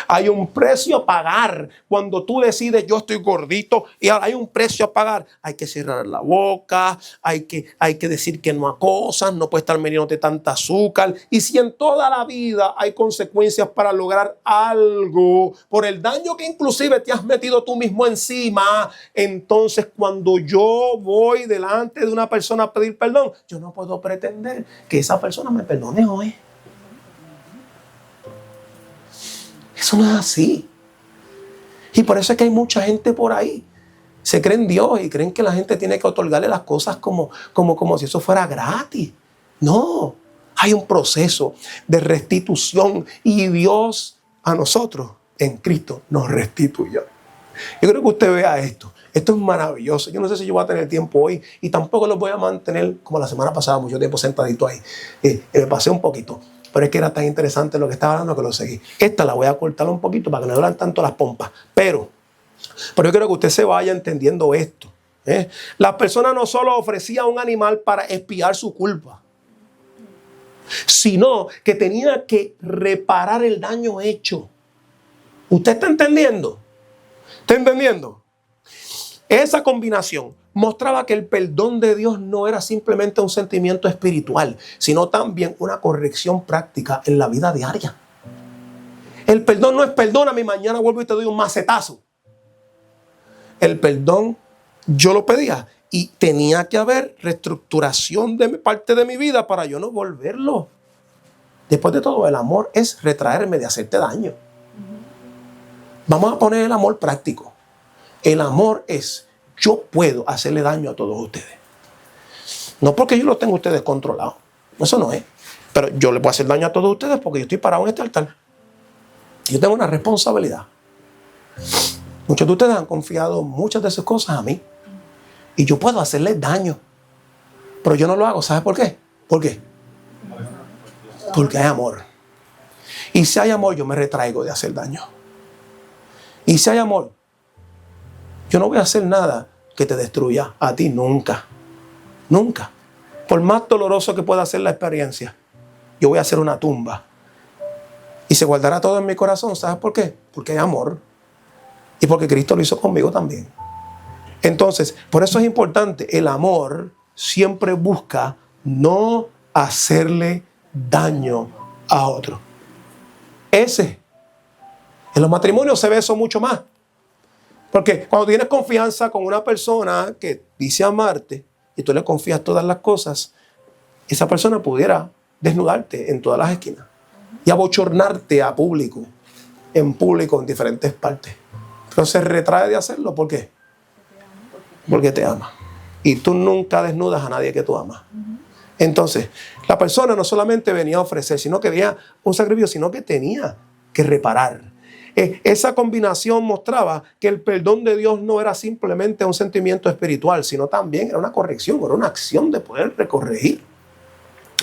Hay un precio a pagar cuando tú decides yo estoy gordito y hay un precio a pagar. Hay que cerrar la boca, hay que decir que no a cosas, no puede estar metiéndote tanta azúcar. Y si en toda la vida hay consecuencias para lograr algo por el daño que inclusive te has metido tú mismo encima, entonces cuando yo voy delante de una persona a pedir perdón, yo no puedo pretender que esa persona me perdone hoy. Eso no es así. Y por eso es que hay mucha gente por ahí. Se creen Dios y creen que la gente tiene que otorgarle las cosas como si eso fuera gratis. No. Hay un proceso de restitución y Dios a nosotros en Cristo nos restituyó. Yo creo que usted vea esto. Esto es maravilloso. Yo no sé si yo voy a tener tiempo hoy y tampoco lo voy a mantener como la semana pasada, mucho tiempo sentadito ahí. Me pasé un poquito. Pero es que era tan interesante lo que estaba hablando que lo seguí. Esta la voy a cortar un poquito para que no duran tanto las pompas. Pero yo quiero que usted se vaya entendiendo esto. Las personas no solo ofrecían un animal para expiar su culpa, sino que tenía que reparar el daño hecho. ¿Usted está entendiendo? ¿Está entendiendo? Esa combinación mostraba que el perdón de Dios no era simplemente un sentimiento espiritual, sino también una corrección práctica en la vida diaria. El perdón no es perdóname y mañana vuelvo y te doy un macetazo. El perdón yo lo pedía y tenía que haber reestructuración de parte de mi vida para yo no volverlo. Después de todo, el amor es retraerme de hacerte daño. Vamos a poner el amor práctico. El amor es yo puedo hacerle daño a todos ustedes. No porque yo lo tengo a ustedes controlados. Eso no es. Pero yo les voy a hacer daño a todos ustedes porque yo estoy parado en este altar. Yo tengo una responsabilidad. Muchos de ustedes han confiado muchas de esas cosas a mí. Y yo puedo hacerles daño. Pero yo no lo hago. ¿Sabes por qué? ¿Por qué? Porque hay amor. Y si hay amor, yo me retraigo de hacer daño. Y si hay amor, yo no voy a hacer nada que te destruya a ti nunca. Nunca. Por más doloroso que pueda ser la experiencia, yo voy a hacer una tumba. Y se guardará todo en mi corazón. ¿Sabes por qué? Porque hay amor. Y porque Cristo lo hizo conmigo también. Entonces, por eso es importante. El amor siempre busca no hacerle daño a otro. En los matrimonios se ve eso mucho más. Porque cuando tienes confianza con una persona que dice amarte y tú le confías todas las cosas, esa persona pudiera desnudarte en todas las esquinas y abochornarte en público en diferentes partes. Pero se retrae de hacerlo. ¿Por qué? Porque te ama. Y tú nunca desnudas a nadie que tú amas. Entonces, la persona no solamente venía a ofrecer, sino que venía un sacrificio, sino que tenía que reparar. Esa combinación mostraba que el perdón de Dios no era simplemente un sentimiento espiritual, sino también era una corrección, era una acción de poder recorregir.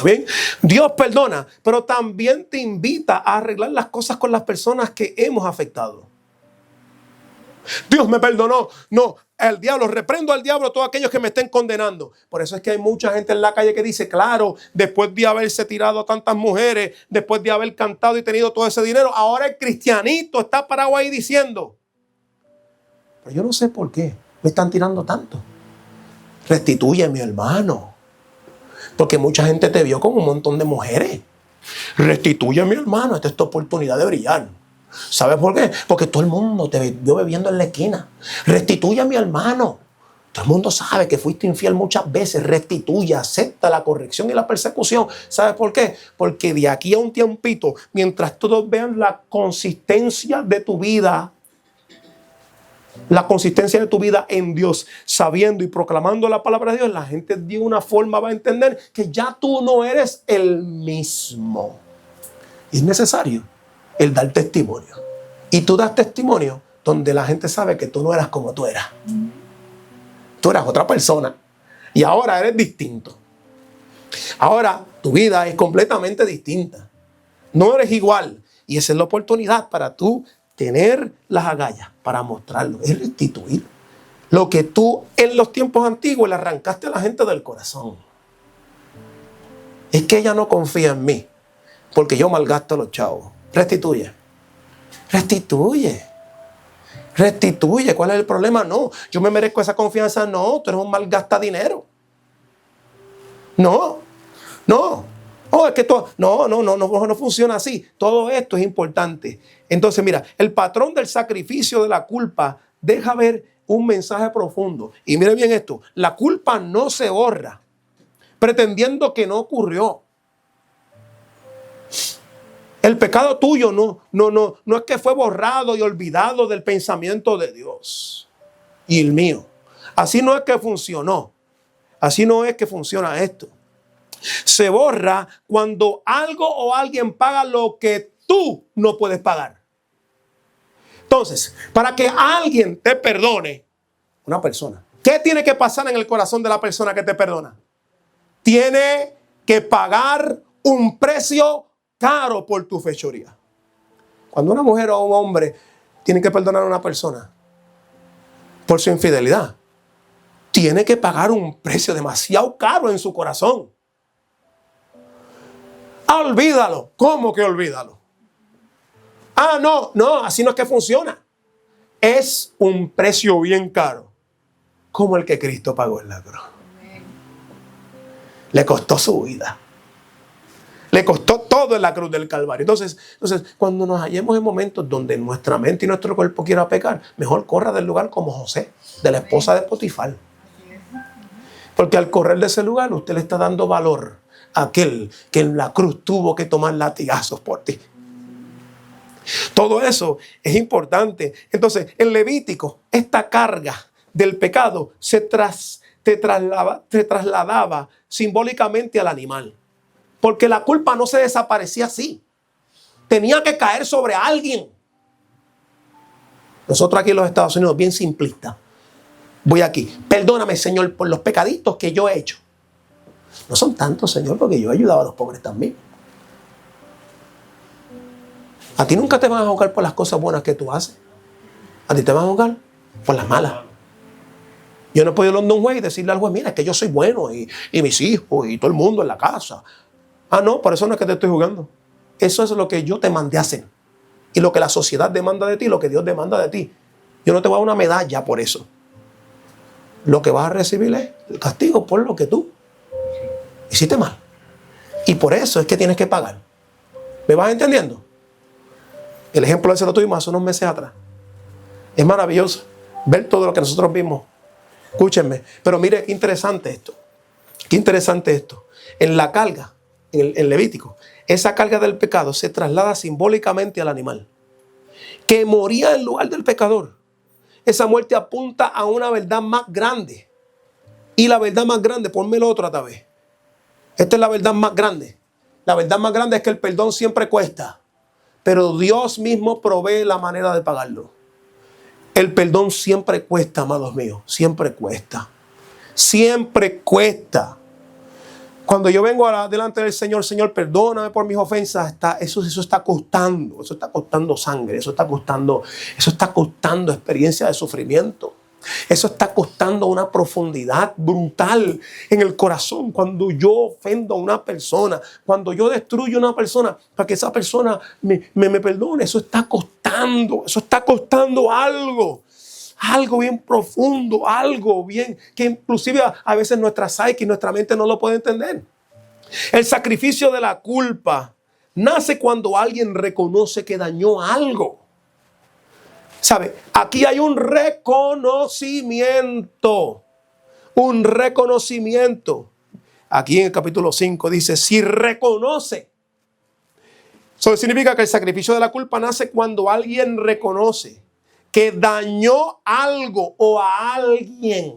¿Bien? Dios perdona, pero también te invita a arreglar las cosas con las personas que hemos afectado. Dios me perdonó. No, el diablo, reprendo al diablo a todos aquellos que me estén condenando. Por eso es que hay mucha gente en la calle que dice, claro, después de haberse tirado a tantas mujeres, después de haber cantado y tenido todo ese dinero, ahora el cristianito está parado ahí diciendo, pero yo no sé por qué me están tirando tanto. Restituye, mi hermano. Porque mucha gente te vio con un montón de mujeres. Restituye, mi hermano. Esta es tu oportunidad de brillar. ¿Sabes por qué? Porque todo el mundo te vio bebiendo en la esquina. Restituye, mi hermano. Todo el mundo sabe que fuiste infiel muchas veces. Restituye, acepta la corrección y la persecución. ¿Sabes por qué? Porque de aquí a un tiempito, mientras todos vean la consistencia de tu vida, en Dios, sabiendo y proclamando la palabra de Dios, la gente de una forma va a entender que ya tú no eres el mismo. Y es necesario el dar testimonio. Y tú das testimonio donde la gente sabe que tú no eras como tú eras. Tú eras otra persona y ahora eres distinto. Ahora tu vida es completamente distinta. No eres igual. Y esa es la oportunidad para tú tener las agallas para mostrarlo. Es restituir lo que tú en los tiempos antiguos le arrancaste a la gente del corazón. Es que ella no confía en mí porque yo malgasto a los chavos. Restituye. Restituye. Restituye. ¿Cuál es el problema? No, yo me merezco esa confianza. No, tú eres un malgasta dinero. No. Oh, es que todo, no funciona así. Todo esto es importante. Entonces, mira, el patrón del sacrificio de la culpa deja ver un mensaje profundo. Y mire bien esto, la culpa no se borra pretendiendo que no ocurrió. El pecado tuyo no es que fue borrado y olvidado del pensamiento de Dios y el mío. Así no es que funcionó. Así no es que funciona esto. Se borra cuando algo o alguien paga lo que tú no puedes pagar. Entonces, para que alguien te perdone, una persona, ¿qué tiene que pasar en el corazón de la persona que te perdona? Tiene que pagar un precio caro por tu fechoría. Cuando una mujer o un hombre tiene que perdonar a una persona por su infidelidad, tiene que pagar un precio demasiado caro en su corazón. Olvídalo. ¿Cómo que olvídalo? No, así no es que funciona. Es un precio bien caro, como el que Cristo pagó en la cruz. Le costó su vida. Le costó todo en la cruz del Calvario. Entonces, cuando nos hallemos en momentos donde nuestra mente y nuestro cuerpo quiera pecar, mejor corra del lugar como José, de la esposa de Potifar. Porque al correr de ese lugar, usted le está dando valor a aquel que en la cruz tuvo que tomar latigazos por ti. Todo eso es importante. Entonces, en Levítico, esta carga del pecado se trasladaba simbólicamente al animal. Porque la culpa no se desaparecía así. Tenía que caer sobre alguien. Nosotros aquí en los Estados Unidos, bien simplistas. Voy aquí. Perdóname, Señor, por los pecaditos que yo he hecho. No son tantos, Señor, porque yo he ayudado a los pobres también. A ti nunca te van a juzgar por las cosas buenas que tú haces. A ti te van a juzgar por las malas. Yo no he podido ir a un juez y decirle al juez, mira, es que yo soy bueno y mis hijos y todo el mundo en la casa. No, por eso no es que te estoy juzgando. Eso es lo que yo te mandé a hacer. Y lo que la sociedad demanda de ti, lo que Dios demanda de ti. Yo no te voy a dar una medalla por eso. Lo que vas a recibir es el castigo por lo que tú hiciste mal. Y por eso es que tienes que pagar. ¿Me vas entendiendo? El ejemplo ese lo tuvimos hace unos meses atrás. Es maravilloso ver todo lo que nosotros vimos. Escúchenme. Pero mire, qué interesante esto. Qué interesante esto. En la carga, en Levítico, esa carga del pecado se traslada simbólicamente al animal, que moría en lugar del pecador. Esa muerte apunta a una verdad más grande. Y la verdad más grande, ponmelo otra vez. Esta es la verdad más grande. La verdad más grande es que el perdón siempre cuesta. Pero Dios mismo provee la manera de pagarlo. El perdón siempre cuesta, amados míos. Siempre cuesta. Siempre cuesta. Cuando yo vengo delante del Señor, Señor, perdóname por mis ofensas, eso está costando. Eso está costando sangre. Eso está costando experiencia de sufrimiento. Eso está costando una profundidad brutal en el corazón. Cuando yo ofendo a una persona, cuando yo destruyo a una persona para que esa persona me perdone, eso está costando algo. algo bien profundo, algo bien, que inclusive a veces nuestra psique y nuestra mente no lo puede entender. El sacrificio de la culpa nace cuando alguien reconoce que dañó algo. ¿Sabe? Aquí hay un reconocimiento. Un reconocimiento. Aquí en el capítulo 5 dice, si reconoce. Eso significa que el sacrificio de la culpa nace cuando alguien reconoce que dañó algo o a alguien.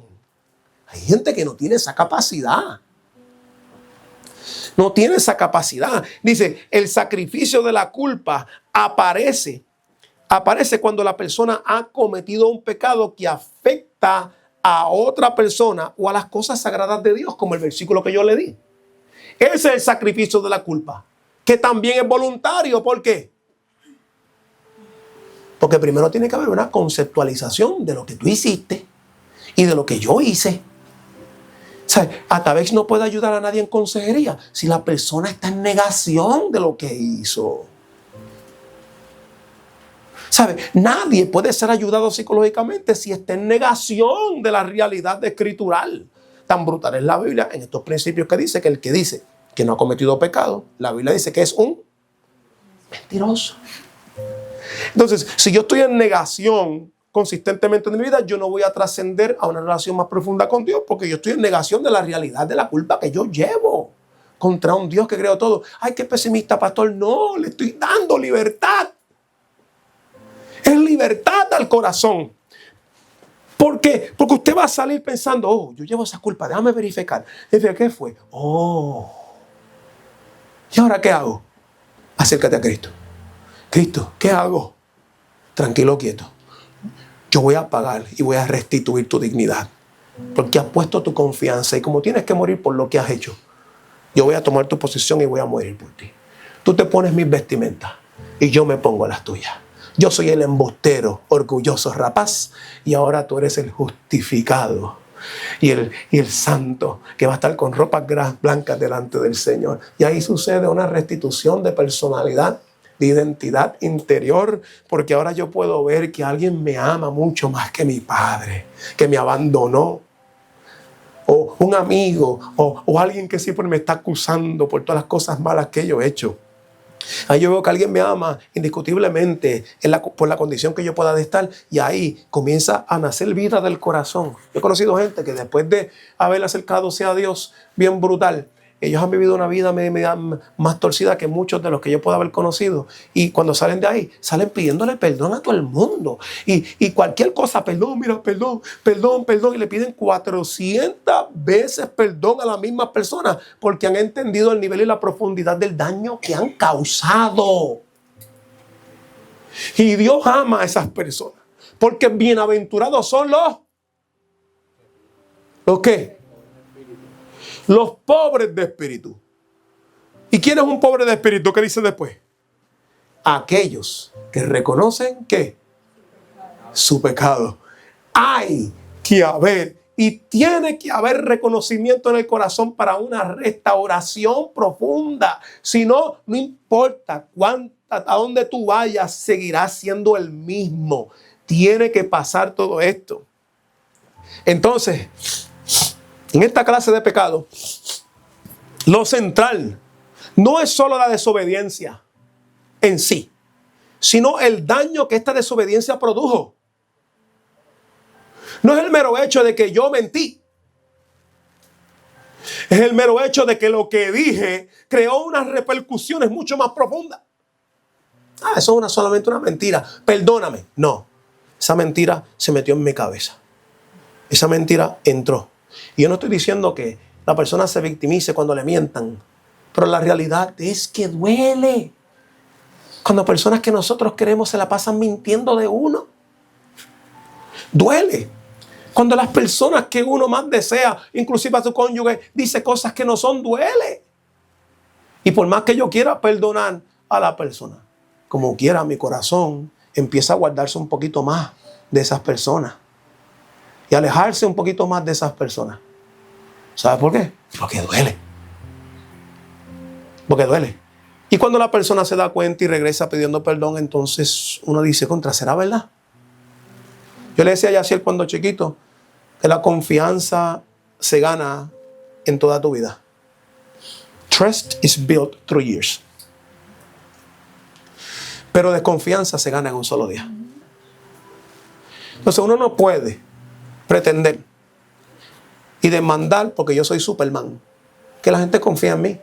Hay gente que no tiene esa capacidad. No tiene esa capacidad. Dice, el sacrificio de la culpa aparece cuando la persona ha cometido un pecado que afecta a otra persona o a las cosas sagradas de Dios, como el versículo que yo le di. Ese es el sacrificio de la culpa, que también es voluntario. ¿Por qué? Porque primero tiene que haber una conceptualización de lo que tú hiciste y de lo que yo hice. O sea, Atavex no puede ayudar a nadie en consejería si la persona está en negación de lo que hizo. ¿Sabe? Nadie puede ser ayudado psicológicamente si está en negación de la realidad escritural. Tan brutal es la Biblia en estos principios que dice que el que dice que no ha cometido pecado, la Biblia dice que es un mentiroso. Entonces, si yo estoy en negación consistentemente en mi vida, yo no voy a trascender a una relación más profunda con Dios, porque yo estoy en negación de la realidad de la culpa que yo llevo contra un Dios que creó todo. Ay, qué pesimista, pastor. No, le estoy dando libertad. Es libertad al corazón. ¿Por qué? Porque usted va a salir pensando, oh, yo llevo esa culpa, déjame verificar. ¿Qué fue? Oh. ¿Y ahora qué hago? Acércate a Cristo. Cristo, ¿qué hago? Tranquilo, quieto. Yo voy a pagar y voy a restituir tu dignidad. Porque has puesto tu confianza y como tienes que morir por lo que has hecho, yo voy a tomar tu posición y voy a morir por ti. Tú te pones mis vestimentas y yo me pongo las tuyas. Yo soy el embustero, orgulloso, rapaz, y ahora tú eres el justificado y el santo que va a estar con ropas blancas delante del Señor. Y ahí sucede una restitución de personalidad, de identidad interior, porque ahora yo puedo ver que alguien me ama mucho más que mi padre, que me abandonó. O un amigo, o alguien que siempre me está acusando por todas las cosas malas que yo he hecho. Ahí yo veo que alguien me ama indiscutiblemente por la condición que yo pueda estar, y ahí comienza a nacer vida del corazón. Yo he conocido gente que después de haber acercado a Dios bien brutal, ellos han vivido una vida más torcida que muchos de los que yo puedo haber conocido. Y cuando salen de ahí, salen pidiéndole perdón a todo el mundo. Y cualquier cosa, perdón, mira, perdón. Y le piden 400 veces perdón a la misma persona porque han entendido el nivel y la profundidad del daño que han causado. Y Dios ama a esas personas porque bienaventurados son los ¿qué? Los pobres de espíritu. ¿Y quién es un pobre de espíritu? ¿Qué dice después? Aquellos que reconocen ¿qué? Su pecado. Hay que haber y tiene que haber reconocimiento en el corazón para una restauración profunda. Si no, no importa a dónde tú vayas, seguirás siendo el mismo. Tiene que pasar todo esto. Entonces, en esta clase de pecado, lo central no es solo la desobediencia en sí, sino el daño que esta desobediencia produjo. No es el mero hecho de que yo mentí. Es el mero hecho de que lo que dije creó unas repercusiones mucho más profundas. Eso es solamente una mentira. Perdóname. No, esa mentira se metió en mi cabeza. Esa mentira entró. Y yo no estoy diciendo que la persona se victimice cuando le mientan, pero la realidad es que duele. Cuando personas que nosotros queremos se la pasan mintiendo de uno. Duele. Cuando las personas que uno más desea, inclusive a su cónyuge, dice cosas que no son, duele. Y por más que yo quiera perdonar a la persona, como quiera mi corazón empieza a guardarse un poquito más de esas personas. Y alejarse un poquito más de esas personas. ¿Sabe por qué? Porque duele. Porque duele. Y cuando la persona se da cuenta y regresa pidiendo perdón, entonces uno dice, ¿será verdad? Yo le decía a Yaciel cuando chiquito que la confianza se gana en toda tu vida. Trust is built through years. Pero desconfianza se gana en un solo día. Entonces uno no puede pretender y demandar, porque yo soy Superman, que la gente confía en mí.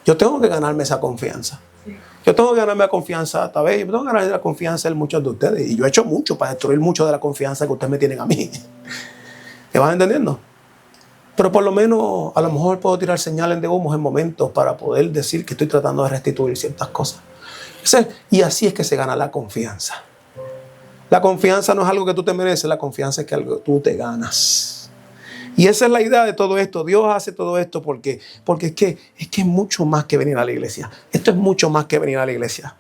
Yo tengo que ganarme esa confianza. Yo tengo que ganarme la confianza esta vez. Yo tengo que ganarme la confianza de muchos de ustedes. Y yo he hecho mucho para destruir mucho de la confianza que ustedes me tienen a mí. ¿Me van entendiendo? Pero por lo menos, a lo mejor puedo tirar señales de humo en momentos para poder decir que estoy tratando de restituir ciertas cosas. Y así es que se gana la confianza. La confianza no es algo que tú te mereces, la confianza es que algo tú te ganas. Y esa es la idea de todo esto. Dios hace todo esto porque es que es mucho más que venir a la iglesia. Esto es mucho más que venir a la iglesia.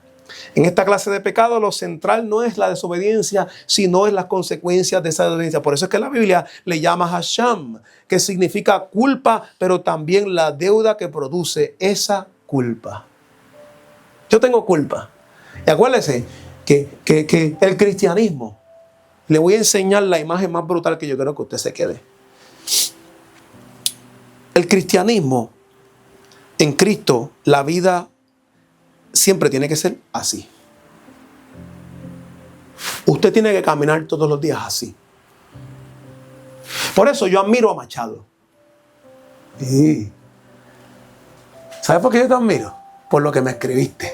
En esta clase de pecado lo central no es la desobediencia, sino es las consecuencias de esa desobediencia. Por eso es que la Biblia le llama Hasham, que significa culpa, pero también la deuda que produce esa culpa. Yo tengo culpa. Y acuérdese que el cristianismo, le voy a enseñar la imagen más brutal que yo quiero que usted se quede. El cristianismo, en Cristo, la vida siempre tiene que ser así. Usted tiene que caminar todos los días así. Por eso yo admiro a Machado. Sí. ¿Sabes por qué yo te admiro? Por lo que me escribiste.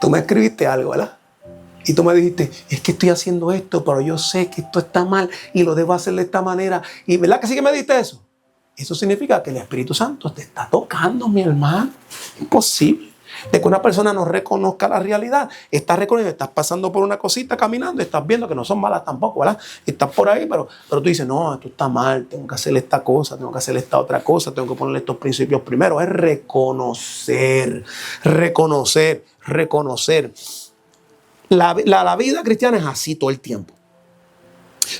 Tú me escribiste algo, ¿verdad? Y tú me dijiste, es que estoy haciendo esto, pero yo sé que esto está mal y lo debo hacer de esta manera. Y ¿verdad que sí que me dijiste eso? Eso significa que el Espíritu Santo te está tocando, mi hermano. Imposible de que una persona no reconozca la realidad. Estás reconociendo, estás pasando por una cosita caminando, estás viendo que no son malas tampoco, ¿verdad? Estás por ahí, pero tú dices, no, esto está mal, tengo que hacer esta cosa, tengo que hacer esta otra cosa, tengo que ponerle estos principios primero. Es reconocer. La vida cristiana es así todo el tiempo.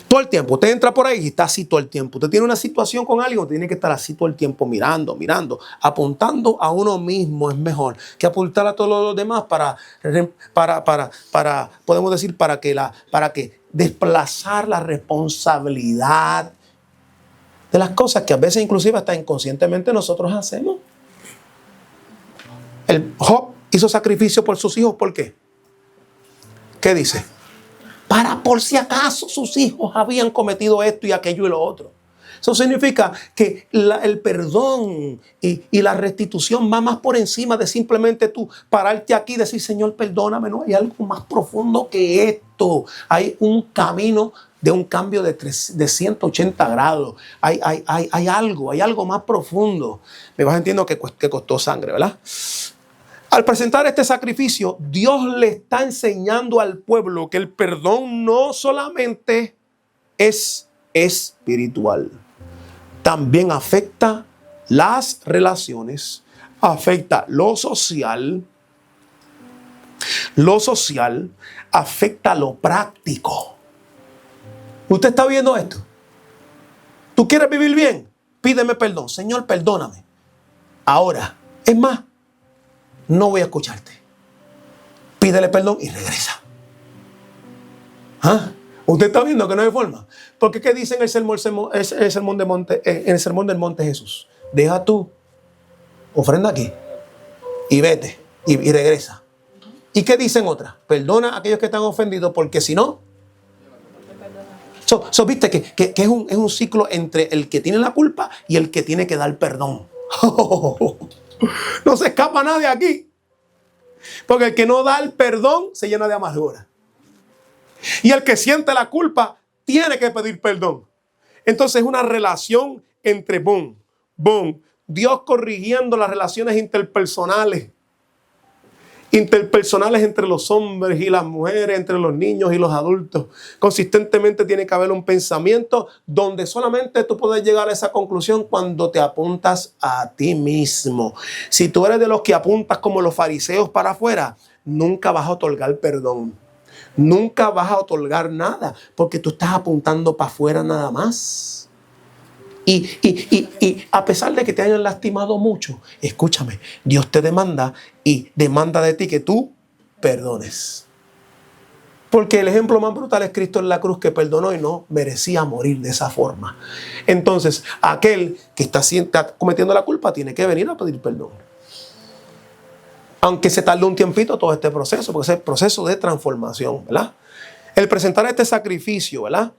Todo el tiempo. Usted entra por ahí y está así todo el tiempo. Usted tiene una situación con alguien, tiene que estar así todo el tiempo mirando. Apuntando a uno mismo es mejor que apuntar a todos los demás para podemos decir, para que desplazar la responsabilidad de las cosas que a veces inclusive hasta inconscientemente nosotros hacemos. El Job hizo sacrificio por sus hijos. ¿Por qué? ¿Qué dice? Para por si acaso sus hijos habían cometido esto y aquello y lo otro. Eso significa que el perdón y la restitución va más por encima de simplemente tú pararte aquí y decir, Señor, perdóname. No, hay algo más profundo que esto. Hay un camino de un cambio de 180 grados. Hay algo más profundo. Me vas entendiendo que costó sangre, ¿verdad? Al presentar este sacrificio, Dios le está enseñando al pueblo que el perdón no solamente es espiritual, también afecta las relaciones, afecta lo social afecta lo práctico. ¿Usted está viendo esto? ¿Tú quieres vivir bien? Pídeme perdón. Señor, perdóname. Ahora, es más, no voy a escucharte. Pídele perdón y regresa. ¿Ah? Usted está viendo que no hay forma. Porque ¿qué dice en el sermón del monte Jesús? Deja tu ofrenda aquí y vete y regresa. ¿Y qué dicen otras? Perdona a aquellos que están ofendidos, porque si no... viste que es un ciclo entre el que tiene la culpa y el que tiene que dar perdón. No se escapa nadie aquí. Porque el que no da el perdón se llena de amargura. Y el que siente la culpa tiene que pedir perdón. Entonces es una relación entre Dios corrigiendo las relaciones interpersonales entre los hombres y las mujeres, entre los niños y los adultos. Consistentemente tiene que haber un pensamiento donde solamente tú puedes llegar a esa conclusión cuando te apuntas a ti mismo. Si tú eres de los que apuntas como los fariseos para afuera, nunca vas a otorgar perdón. Nunca vas a otorgar nada porque tú estás apuntando para afuera nada más. Y a pesar de que te hayan lastimado mucho, escúchame, Dios te demanda y demanda de ti que tú perdones. Porque el ejemplo más brutal es Cristo en la cruz, que perdonó y no merecía morir de esa forma. Entonces, aquel que está cometiendo la culpa tiene que venir a pedir perdón. Aunque se tarde un tiempito todo este proceso, porque es el proceso de transformación, ¿verdad? El presentar este sacrificio, ¿verdad?,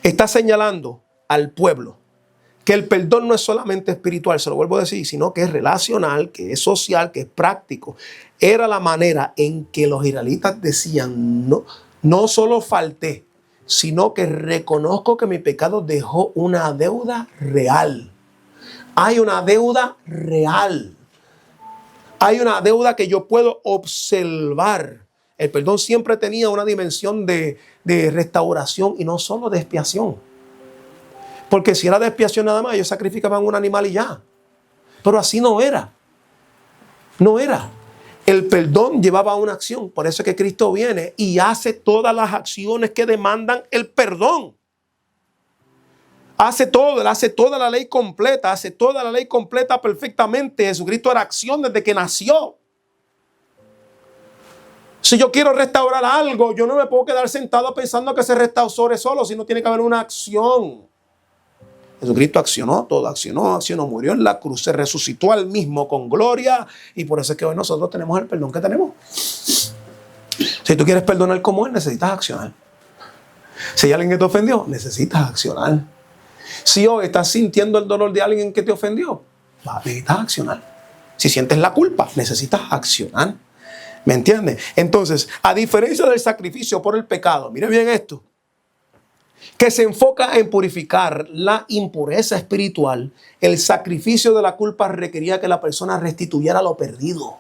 está señalando al pueblo que el perdón no es solamente espiritual, se lo vuelvo a decir, sino que es relacional, que es social, que es práctico. Era la manera en que los israelitas decían, no solo falté, sino que reconozco que mi pecado dejó una deuda real. Hay una deuda real. Hay una deuda que yo puedo observar. El perdón siempre tenía una dimensión de restauración y no solo de expiación. Porque si era de expiación nada más, ellos sacrificaban un animal y ya. Pero así no era. No era. El perdón llevaba una acción. Por eso es que Cristo viene y hace todas las acciones que demandan el perdón. Hace todo, Él hace toda la ley completa, hace toda la ley completa perfectamente. Jesucristo era acción desde que nació. Si yo quiero restaurar algo, yo no me puedo quedar sentado pensando que se restaure solo, sino tiene que haber una acción. Jesucristo accionó, murió en la cruz, se resucitó al mismo con gloria, y por eso es que hoy nosotros tenemos el perdón que tenemos. Si tú quieres perdonar como Él, necesitas accionar. Si hay alguien que te ofendió, necesitas accionar. Si hoy estás sintiendo el dolor de alguien que te ofendió, necesitas accionar. Si sientes la culpa, necesitas accionar. ¿Me entiendes? Entonces, a diferencia del sacrificio por el pecado, mire bien esto, que se enfoca en purificar la impureza espiritual, el sacrificio de la culpa requería que la persona restituyera lo perdido.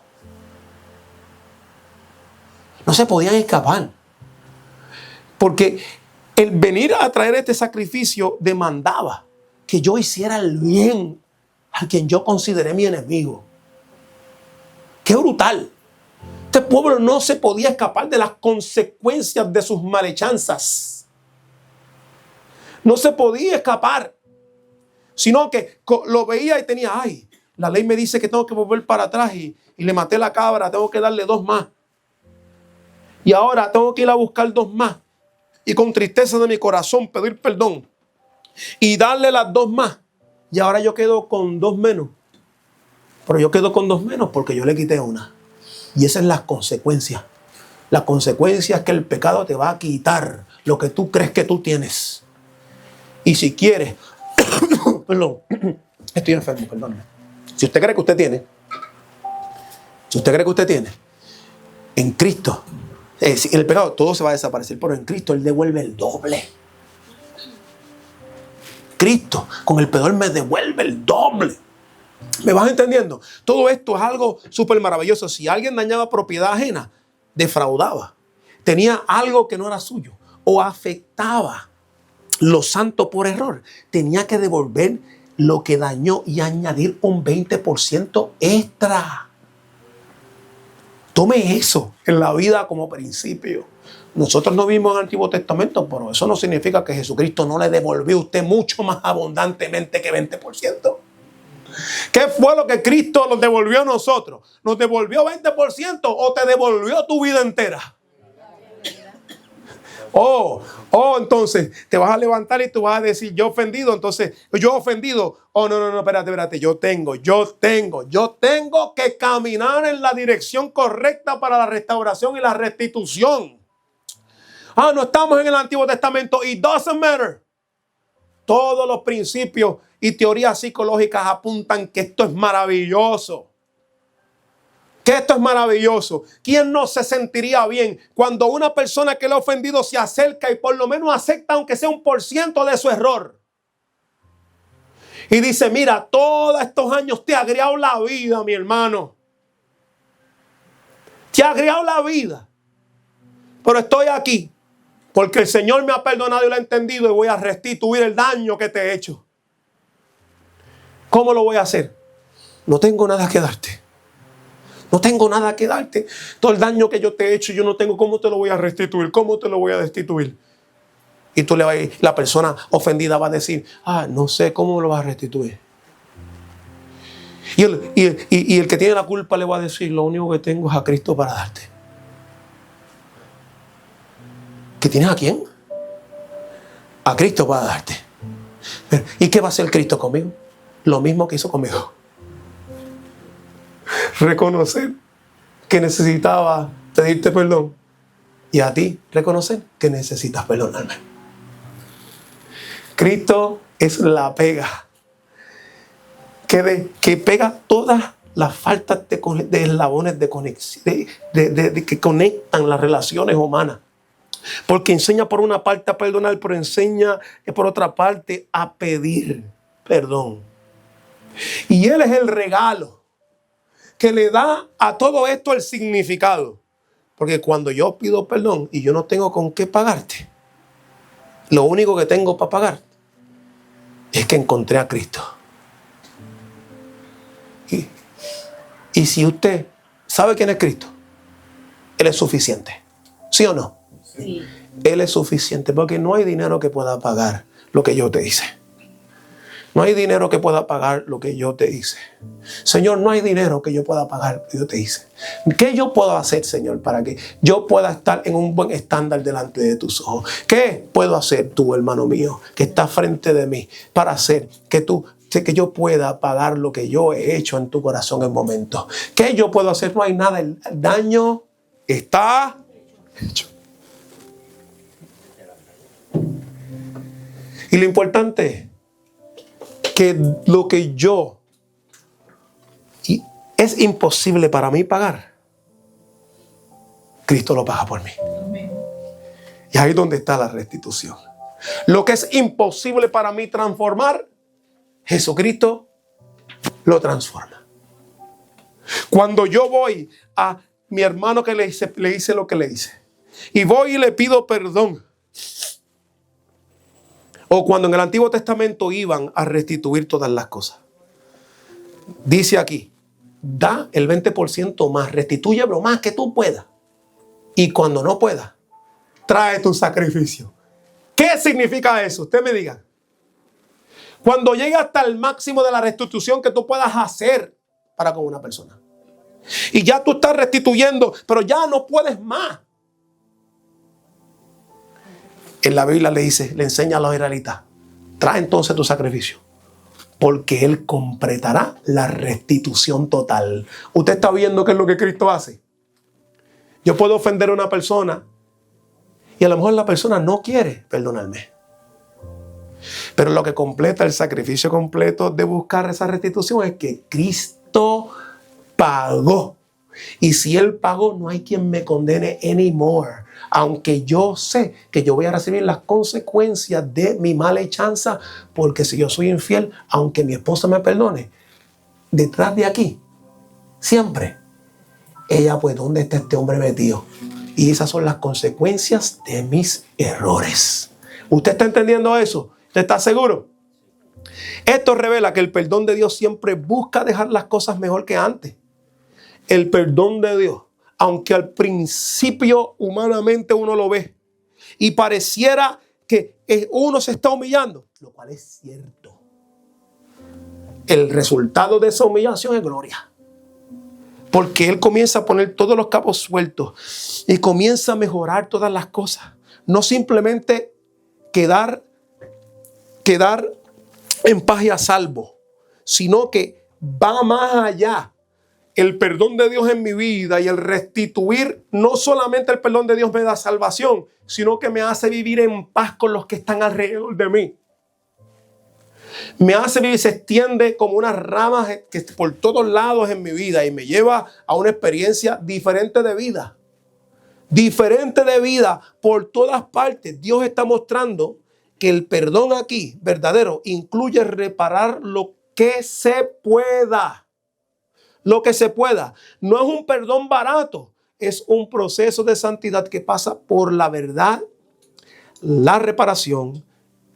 No se podían escapar. Porque el venir a traer este sacrificio demandaba que yo hiciera el bien a quien yo consideré mi enemigo. ¡Qué brutal! Este pueblo no se podía escapar de las consecuencias de sus malhechanzas. No se podía escapar, sino que lo veía y tenía, la ley me dice que tengo que volver para atrás y le maté la cabra, tengo que darle 2 más. Y ahora tengo que ir a buscar 2 más. Y con tristeza de mi corazón pedir perdón y darle las 2 más. Y ahora yo quedo con 2 menos. Pero yo quedo con 2 menos porque yo le quité una. Y esas son las consecuencias. La consecuencia es que el pecado te va a quitar lo que tú crees que tú tienes. Y si quieres, perdón, estoy enfermo, perdóname. Si usted cree que usted tiene, en Cristo, el pecado todo se va a desaparecer, pero en Cristo Él devuelve el doble. Cristo con el perdón me devuelve el doble. ¿Me vas entendiendo? Todo esto es algo súper maravilloso. Si alguien dañaba propiedad ajena, defraudaba, tenía algo que no era suyo o afectaba lo santo por error, tenía que devolver lo que dañó y añadir un 20% extra. Tome eso en la vida como principio. Nosotros no vimos en el Antiguo Testamento, pero eso no significa que Jesucristo no le devolvió a usted mucho más abundantemente que 20%. ¿Qué fue lo que Cristo nos devolvió a nosotros? ¿Nos devolvió 20% o te devolvió tu vida entera? Entonces te vas a levantar y tú vas a decir, yo ofendido, entonces yo ofendido. No, espérate, yo tengo que caminar en la dirección correcta para la restauración y la restitución. No estamos en el Antiguo Testamento. It doesn't matter. Todos los principios y teorías psicológicas apuntan que esto es maravilloso. ¿Quién no se sentiría bien cuando una persona que le ha ofendido se acerca y por lo menos acepta aunque sea 1% de su error? Y dice, mira, todos estos años te ha agriado la vida, mi hermano. Te ha agriado la vida. Pero estoy aquí porque el Señor me ha perdonado y lo ha entendido y voy a restituir el daño que te he hecho. ¿Cómo lo voy a hacer? No tengo nada que darte. Todo el daño que yo te he hecho, yo no tengo. ¿Cómo te lo voy a restituir? Y la persona ofendida va a decir, no sé cómo lo vas a restituir. Y el que tiene la culpa le va a decir, lo único que tengo es a Cristo para darte. ¿Que tienes a quién? A Cristo para darte. ¿Y qué va a hacer Cristo conmigo? Lo mismo que hizo conmigo. Reconocer que necesitaba pedirte perdón. Y a ti reconocer que necesitas perdonarme. Cristo es la pega que pega todas las faltas de eslabones de conexión, que conectan las relaciones humanas. Porque enseña por una parte a perdonar, pero enseña por otra parte a pedir perdón. Y Él es el regalo que le da a todo esto el significado. Porque cuando yo pido perdón y yo no tengo con qué pagarte, lo único que tengo para pagar es que encontré a Cristo. Y si usted sabe quién es Cristo, Él es suficiente. ¿Sí o no? Sí. Él es suficiente porque no hay dinero que pueda pagar lo que yo te hice. No hay dinero que pueda pagar lo que yo te hice. Señor, no hay dinero que yo pueda pagar lo que yo te hice. ¿Qué yo puedo hacer, Señor, para que yo pueda estar en un buen estándar delante de tus ojos? ¿Qué puedo hacer tú, hermano mío, que está frente de mí, para hacer que yo pueda pagar lo que yo he hecho en tu corazón en momentos? ¿Qué yo puedo hacer? No hay nada. El daño está hecho. Y lo importante es que lo que es imposible para mí pagar, Cristo lo paga por mí. Y ahí es donde está la restitución. Lo que es imposible para mí transformar, Jesucristo lo transforma. Cuando yo voy a mi hermano que le hice lo que le hice, y voy y le pido perdón, o cuando en el Antiguo Testamento iban a restituir todas las cosas, dice aquí, da el 20% más, restituye lo más que tú puedas. Y cuando no puedas, trae tu sacrificio. ¿Qué significa eso? Usted me diga. Cuando llega hasta el máximo de la restitución que tú puedas hacer para con una persona. Y ya tú estás restituyendo, pero ya no puedes más. En la Biblia le enseña a los israelitas, trae entonces tu sacrificio, porque Él completará la restitución total. Usted está viendo qué es lo que Cristo hace. Yo puedo ofender a una persona y a lo mejor la persona no quiere perdonarme. Pero lo que completa el sacrificio completo de buscar esa restitución es que Cristo pagó. Y si Él pagó, no hay quien me condene anymore. Aunque yo sé que yo voy a recibir las consecuencias de mi malhechanza, porque si yo soy infiel, aunque mi esposa me perdone, detrás de aquí, siempre, ella, pues, ¿dónde está este hombre metido? Y esas son las consecuencias de mis errores. ¿Usted está entendiendo eso? ¿Usted está seguro? Esto revela que el perdón de Dios siempre busca dejar las cosas mejor que antes. El perdón de Dios, aunque al principio humanamente uno lo ve y pareciera que uno se está humillando, lo cual es cierto, el resultado de esa humillación es gloria. Porque Él comienza a poner todos los cabos sueltos y comienza a mejorar todas las cosas. No simplemente quedar en paz y a salvo, sino que va más allá. El perdón de Dios en mi vida y el restituir, no solamente el perdón de Dios me da salvación, sino que me hace vivir en paz con los que están alrededor de mí. Me hace vivir, se extiende como unas ramas que por todos lados en mi vida y me lleva a una experiencia diferente de vida. Diferente de vida por todas partes. Dios está mostrando que el perdón aquí, verdadero, incluye reparar lo que se pueda. Lo que se pueda. No es un perdón barato. Es un proceso de santidad que pasa por la verdad, la reparación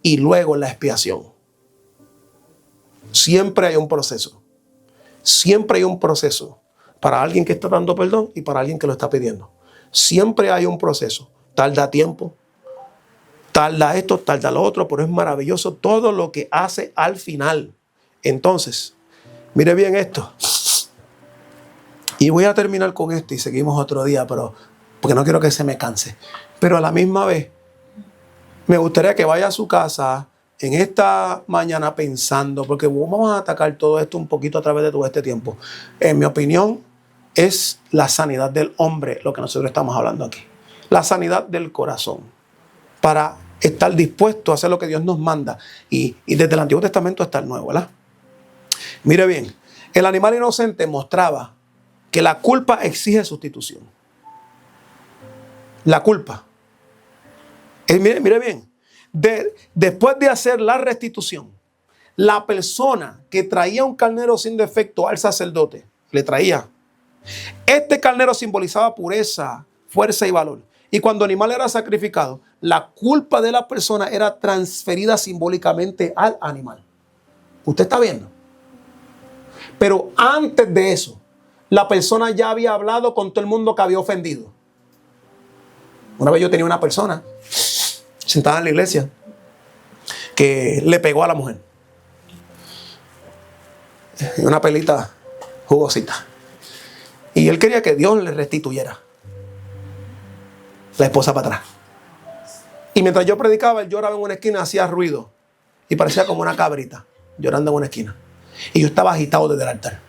y luego la expiación. Siempre hay un proceso. Siempre hay un proceso para alguien que está dando perdón y para alguien que lo está pidiendo. Siempre hay un proceso. Tarda tiempo. Tarda esto, tarda lo otro, pero es maravilloso todo lo que hace al final. Entonces, mire bien esto. Y voy a terminar con esto y seguimos otro día, pero porque no quiero que se me canse. Pero a la misma vez, Me gustaría que vaya a su casa en esta mañana pensando, porque vamos a atacar todo esto un poquito a través de todo este tiempo. En mi opinión, es la sanidad del hombre lo que nosotros estamos hablando aquí. La sanidad del corazón. Para estar dispuesto a hacer lo que Dios nos manda. Y desde el Antiguo Testamento hasta el Nuevo, ¿verdad? Mire bien, el animal inocente mostraba que la culpa exige sustitución. La culpa. Mire bien, después de hacer la restitución, la persona que traía un carnero sin defecto al sacerdote, le traía. Este carnero simbolizaba pureza, fuerza y valor. Y cuando el animal era sacrificado, la culpa de la persona era transferida simbólicamente al animal. ¿Usted está viendo? Pero antes de eso, la persona ya había hablado con todo el mundo que había ofendido. Una vez yo tenía una persona sentada en la iglesia que le pegó a la mujer. Una pelita jugosita. Y él quería que Dios le restituyera la esposa para atrás. Y mientras yo predicaba, él lloraba en una esquina, hacía ruido. Y parecía como una cabrita, llorando en una esquina. Y yo estaba agitado desde el altar.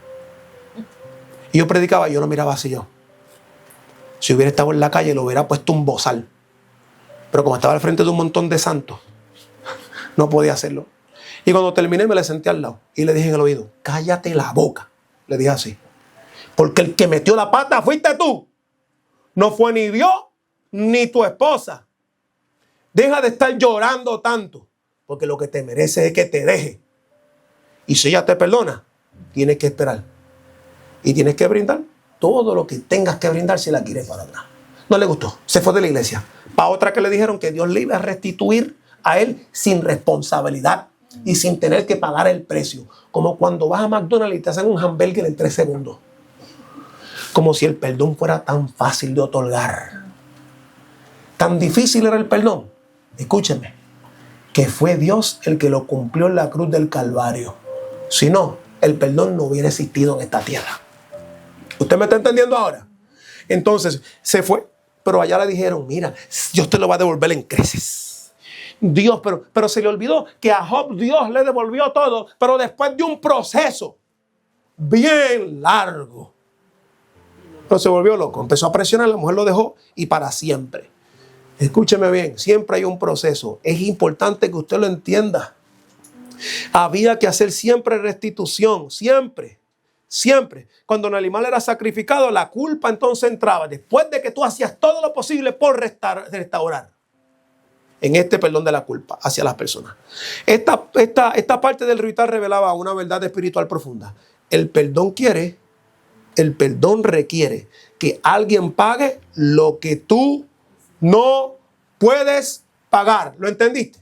Y yo predicaba y yo lo miraba así yo. Si hubiera estado en la calle, le hubiera puesto un bozal. Pero como estaba al frente de un montón de santos, no podía hacerlo. Y cuando terminé, me le senté al lado. Y le dije en el oído, cállate la boca. Le dije así. Porque el que metió la pata fuiste tú. No fue ni Dios ni tu esposa. Deja de estar llorando tanto. Porque lo que te merece es que te deje. Y si ella te perdona, tienes que esperar. Y tienes que brindar todo lo que tengas que brindar si la quieres para atrás. No le gustó. Se fue de la iglesia. Para otra que le dijeron que Dios le iba a restituir a él sin responsabilidad y sin tener que pagar el precio. Como cuando vas a McDonald's y te hacen un hamburger en 3 segundos. Como si el perdón fuera tan fácil de otorgar. Tan difícil era el perdón. Escúcheme. Que fue Dios el que lo cumplió en la cruz del Calvario. Si no, el perdón no hubiera existido en esta tierra. ¿Usted me está entendiendo ahora? Entonces, se fue. Pero allá le dijeron, mira, Dios te lo va a devolver en creces. Dios, pero se le olvidó que a Job Dios le devolvió todo, pero después de un proceso bien largo. Pero se volvió loco, empezó a presionar, la mujer lo dejó y para siempre. Escúcheme bien, siempre hay un proceso. Es importante que usted lo entienda. Había que hacer siempre restitución, siempre. Siempre. Cuando un animal era sacrificado, la culpa entonces entraba. Después de que tú hacías todo lo posible por restaurar. En este perdón de la culpa hacia las personas. Esta parte del ritual revelaba una verdad espiritual profunda. El perdón requiere que alguien pague lo que tú no puedes pagar. ¿Lo entendiste?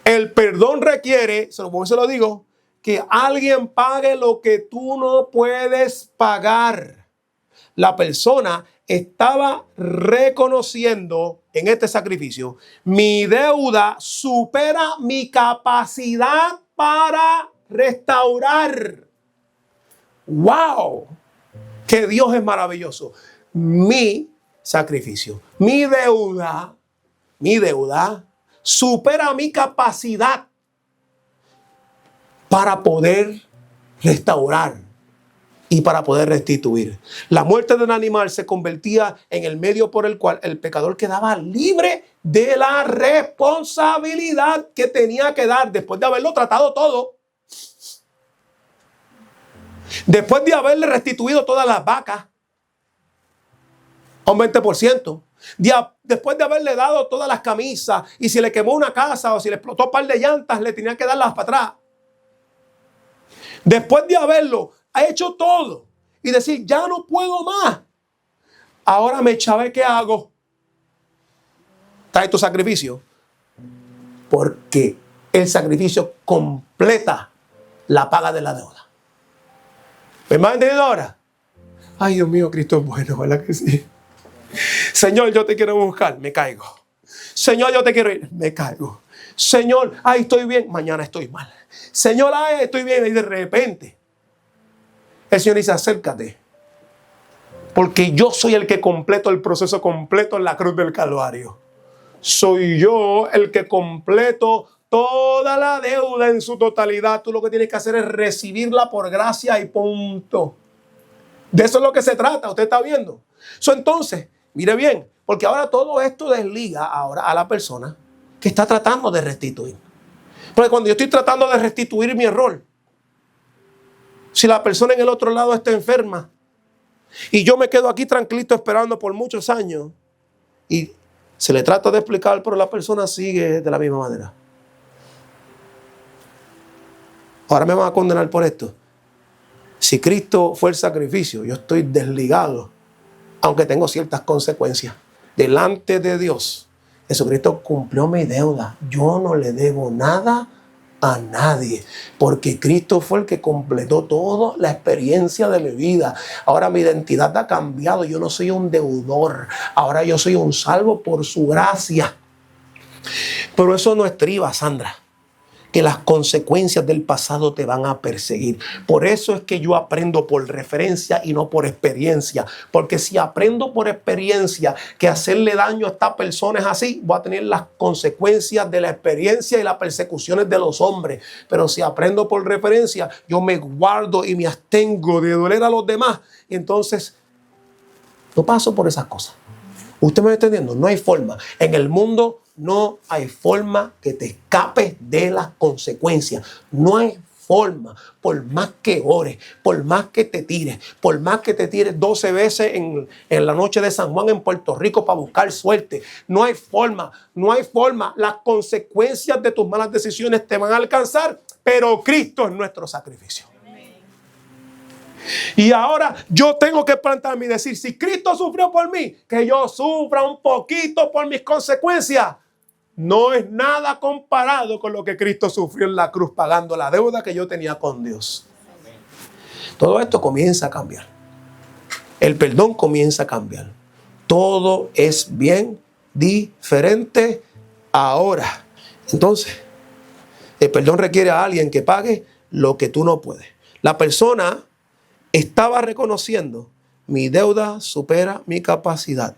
El perdón requiere, se lo digo, que alguien pague lo que tú no puedes pagar. La persona estaba reconociendo en este sacrificio, mi deuda supera mi capacidad para restaurar. ¡Wow! Que Dios es maravilloso. Mi sacrificio, mi deuda supera mi capacidad para poder restaurar y para poder restituir. La muerte de un animal se convertía en el medio por el cual el pecador quedaba libre de la responsabilidad que tenía que dar después de haberlo tratado todo. Después de haberle restituido todas las vacas a un 20%. Después de haberle dado todas las camisas. Y si le quemó una casa o si le explotó un par de llantas, le tenía que darlas para atrás. Después de haberlo hecho todo y decir, ya no puedo más. Ahora me chavé, ¿qué hago? Trae tu sacrificio. Porque el sacrificio completa la paga de la deuda. ¿Me han entendido ahora? Ay, Dios mío, Cristo es bueno, ¿verdad que sí? Señor, yo te quiero buscar, me caigo. Señor, yo te quiero ir, me caigo. Señor, ay, estoy bien, mañana estoy mal. Señor, ay, estoy bien. Y de repente, el Señor dice, acércate. Porque yo soy el que completo el proceso completo en la cruz del Calvario. Soy yo el que completo toda la deuda en su totalidad. Tú lo que tienes que hacer es recibirla por gracia y punto. De eso es lo que se trata. Usted está viendo. Entonces, mire bien, porque ahora todo esto desliga ahora a la persona que está tratando de restituir. Porque cuando yo estoy tratando de restituir mi error, si la persona en el otro lado está enferma y yo me quedo aquí tranquilito esperando por muchos años y se le trata de explicar, pero la persona sigue de la misma manera. Ahora me van a condenar por esto. Si Cristo fue el sacrificio, yo estoy desligado, aunque tengo ciertas consecuencias. Delante de Dios, Jesucristo cumplió mi deuda. Yo no le debo nada a nadie, porque Cristo fue el que completó toda la experiencia de mi vida. Ahora mi identidad ha cambiado. Yo no soy un deudor. Ahora yo soy un salvo por su gracia. Pero eso no estriba, Sandra, que las consecuencias del pasado te van a perseguir. Por eso es que yo aprendo por referencia y no por experiencia. Porque si aprendo por experiencia que hacerle daño a esta persona es así, voy a tener las consecuencias de la experiencia y las persecuciones de los hombres. Pero si aprendo por referencia, yo me guardo y me abstengo de doler a los demás. Y entonces no paso por esas cosas. ¿Usted me está entendiendo? No hay forma. En el mundo no hay forma que te escapes de las consecuencias. No hay forma. Por más que ores, por más que te tires, por más que te tires 12 veces en la noche de San Juan en Puerto Rico para buscar suerte. No hay forma. No hay forma. Las consecuencias de tus malas decisiones te van a alcanzar, pero Cristo es nuestro sacrificio. Y ahora yo tengo que plantarme y decir, si Cristo sufrió por mí, que yo sufra un poquito por mis consecuencias. No es nada comparado con lo que Cristo sufrió en la cruz, pagando la deuda que yo tenía con Dios. Todo esto comienza a cambiar. El perdón comienza a cambiar. Todo es bien diferente ahora. Entonces, el perdón requiere a alguien que pague lo que tú no puedes. La persona estaba reconociendo: mi deuda supera mi capacidad.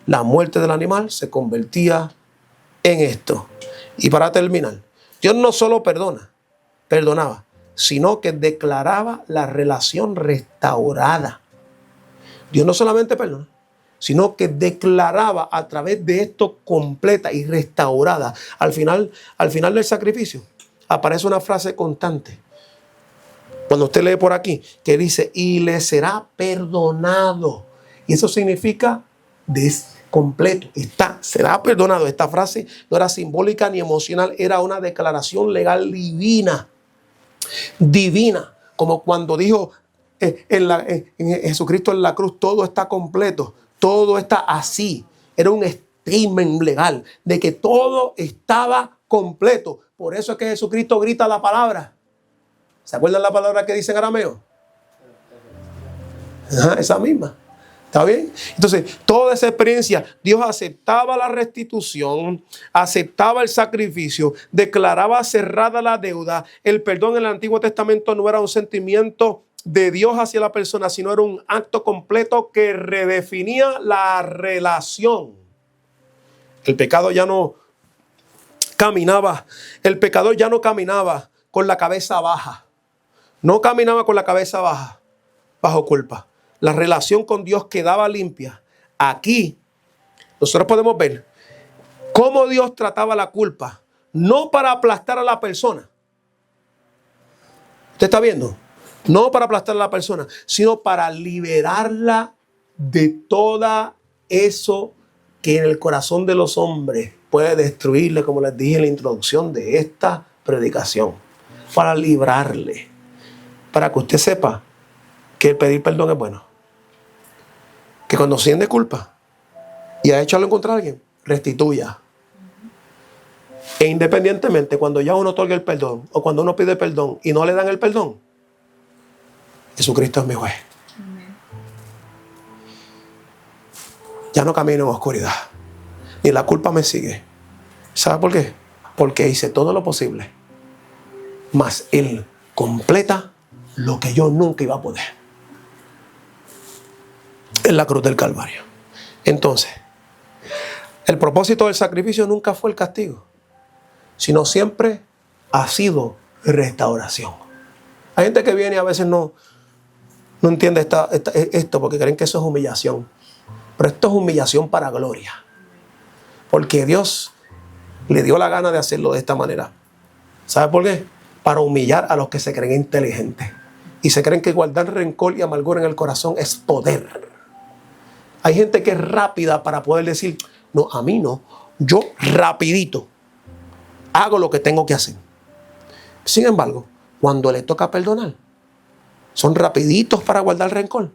La muerte del animal se convertía en esto. Y para terminar, Dios no solo perdonaba, sino que declaraba la relación restaurada. Dios no solamente perdona, sino que declaraba a través de esto completa y restaurada. Al final del sacrificio aparece una frase constante. Cuando usted lee por aquí, que dice, y le será perdonado. Y eso significa completo. Será perdonado. Esta frase no era simbólica ni emocional, era una declaración legal divina. Divina. Como cuando dijo en Jesucristo en la cruz, todo está completo. Todo está así. Era un statement legal de que todo estaba completo. Por eso es que Jesucristo grita la palabra. ¿Se acuerdan la palabra que dice en arameo? Esa misma. ¿Está bien? Entonces, toda esa experiencia, Dios aceptaba la restitución, aceptaba el sacrificio, declaraba cerrada la deuda. El perdón en el Antiguo Testamento no era un sentimiento de Dios hacia la persona, sino era un acto completo que redefinía la relación. El pecado ya no caminaba, el pecador ya no caminaba con la cabeza baja. No caminaba con la cabeza baja, bajo culpa. La relación con Dios quedaba limpia. Aquí nosotros podemos ver cómo Dios trataba la culpa, no para aplastar a la persona. ¿Usted está viendo? No para aplastar a la persona, sino para liberarla de todo eso que en el corazón de los hombres puede destruirle, como les dije en la introducción de esta predicación. Para librarle. Para que usted sepa que el pedir perdón es bueno. Que cuando siente culpa y ha hecho algo contra alguien, restituya. E independientemente, cuando ya uno otorga el perdón o cuando uno pide perdón y no le dan el perdón, Jesucristo es mi juez. Ya no camino en oscuridad. Ni la culpa me sigue. ¿Sabe por qué? Porque hice todo lo posible. Mas Él completa lo que yo nunca iba a poder. En la cruz del Calvario. Entonces, El propósito del sacrificio nunca fue el castigo, sino siempre ha sido restauración. Hay gente que viene y a veces no entiende esto porque creen que eso es humillación. Pero esto es humillación para gloria. Porque Dios le dio la gana de hacerlo de esta manera. ¿Sabe por qué? Para humillar a los que se creen inteligentes. Y se creen que guardar rencor y amargura en el corazón es poder. Hay gente que es rápida para poder decir, no, a mí no. Yo rapidito hago lo que tengo que hacer. Sin embargo, cuando le toca perdonar, son rapiditos para guardar rencor,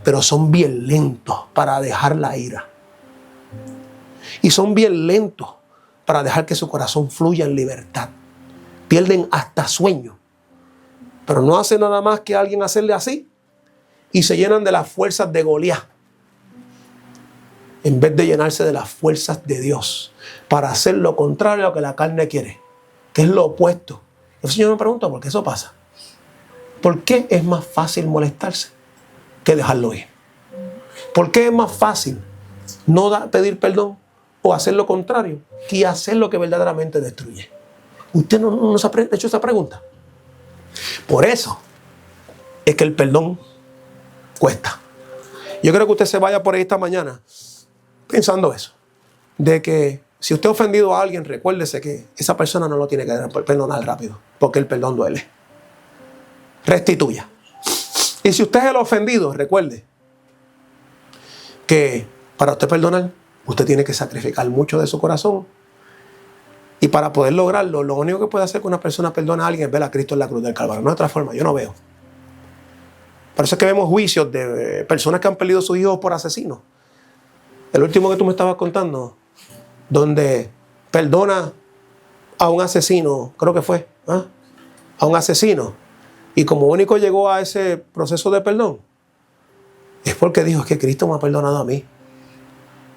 pero son bien lentos para dejar la ira. Y son bien lentos para dejar que su corazón fluya en libertad. Pierden hasta sueño. Pero no hace nada más que alguien hacerle así y se llenan de las fuerzas de Goliat, en vez de llenarse de las fuerzas de Dios para hacer lo contrario a lo que la carne quiere, que es lo opuesto. El Señor me pregunta por qué eso pasa. ¿Por qué es más fácil molestarse que dejarlo ir? ¿Por qué es más fácil no pedir perdón o hacer lo contrario que hacer lo que verdaderamente destruye? ¿Usted no se ha hecho esa pregunta? Por eso es que el perdón cuesta. Yo creo que usted se vaya por ahí esta mañana pensando eso, de que si usted ha ofendido a alguien, recuérdese que esa persona no lo tiene que perdonar rápido, porque el perdón duele. Restituya. Y si usted es el ofendido, recuerde que para usted perdonar, usted tiene que sacrificar mucho de su corazón. Y para poder lograrlo, lo único que puede hacer que una persona perdone a alguien es ver a Cristo en la cruz del Calvario. No hay otra forma, yo no veo. Por eso es que vemos juicios de personas que han perdido a sus hijos por asesinos. El último que tú me estabas contando, donde perdona a un asesino, creo que fue, a un asesino, y como único llegó a ese proceso de perdón, es porque dijo, es que Cristo me ha perdonado a mí.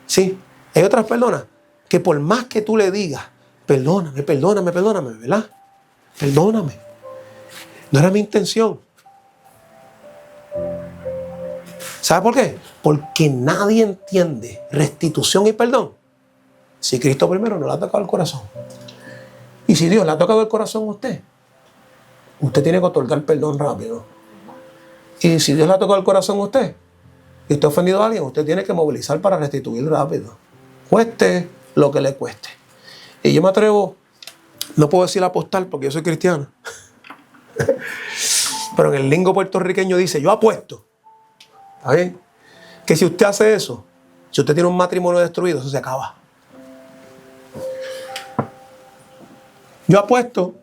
Sí, hay otras personas que por más que tú le digas, perdóname, perdóname, perdóname, ¿verdad? Perdóname. No era mi intención. ¿Sabe por qué? Porque nadie entiende restitución y perdón si Cristo primero no le ha tocado el corazón. Y si Dios le ha tocado el corazón a usted, usted tiene que otorgar perdón rápido. Y si Dios le ha tocado el corazón a usted y usted ha ofendido a alguien, usted tiene que movilizar para restituir rápido. Cueste lo que le cueste. Y yo me atrevo, no puedo decir apostar porque yo soy cristiano, pero en el lingo puertorriqueño dice, yo apuesto. ¿Está bien? Que si usted hace eso, si usted tiene un matrimonio destruido, eso se acaba. Yo apuesto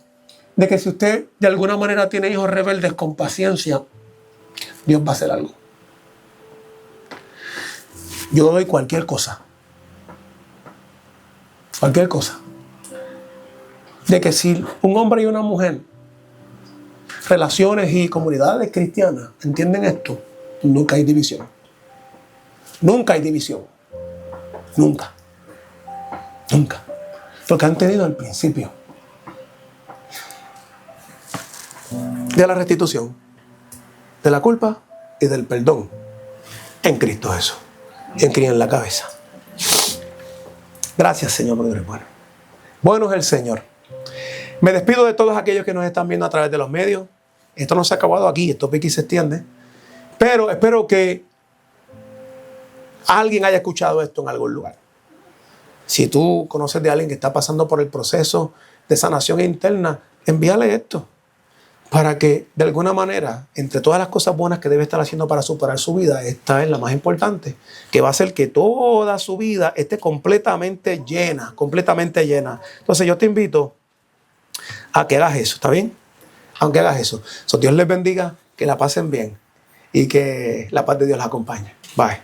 de que si usted de alguna manera tiene hijos rebeldes con paciencia, Dios va a hacer algo. Yo doy cualquier cosa. Cualquier cosa. De que si un hombre y una mujer, relaciones y comunidades cristianas entienden esto, nunca hay división. Nunca hay división. Nunca. Nunca. Porque han tenido el principio de la restitución, de la culpa y del perdón en Cristo Jesús. En Cristo en la cabeza. Gracias, Señor, porque eres bueno. Bueno es el Señor. Me despido de todos aquellos que nos están viendo a través de los medios. Esto no se ha acabado aquí, esto pique y se extiende. Pero espero que alguien haya escuchado esto en algún lugar. Si tú conoces de alguien que está pasando por el proceso de sanación interna, envíale esto. Para que de alguna manera, entre todas las cosas buenas que debe estar haciendo para superar su vida, esta es la más importante, que va a hacer que toda su vida esté completamente llena, completamente llena. Entonces yo te invito a que hagas eso, ¿está bien? Aunque hagas eso. Dios les bendiga, que la pasen bien y que la paz de Dios la acompañe. Bye.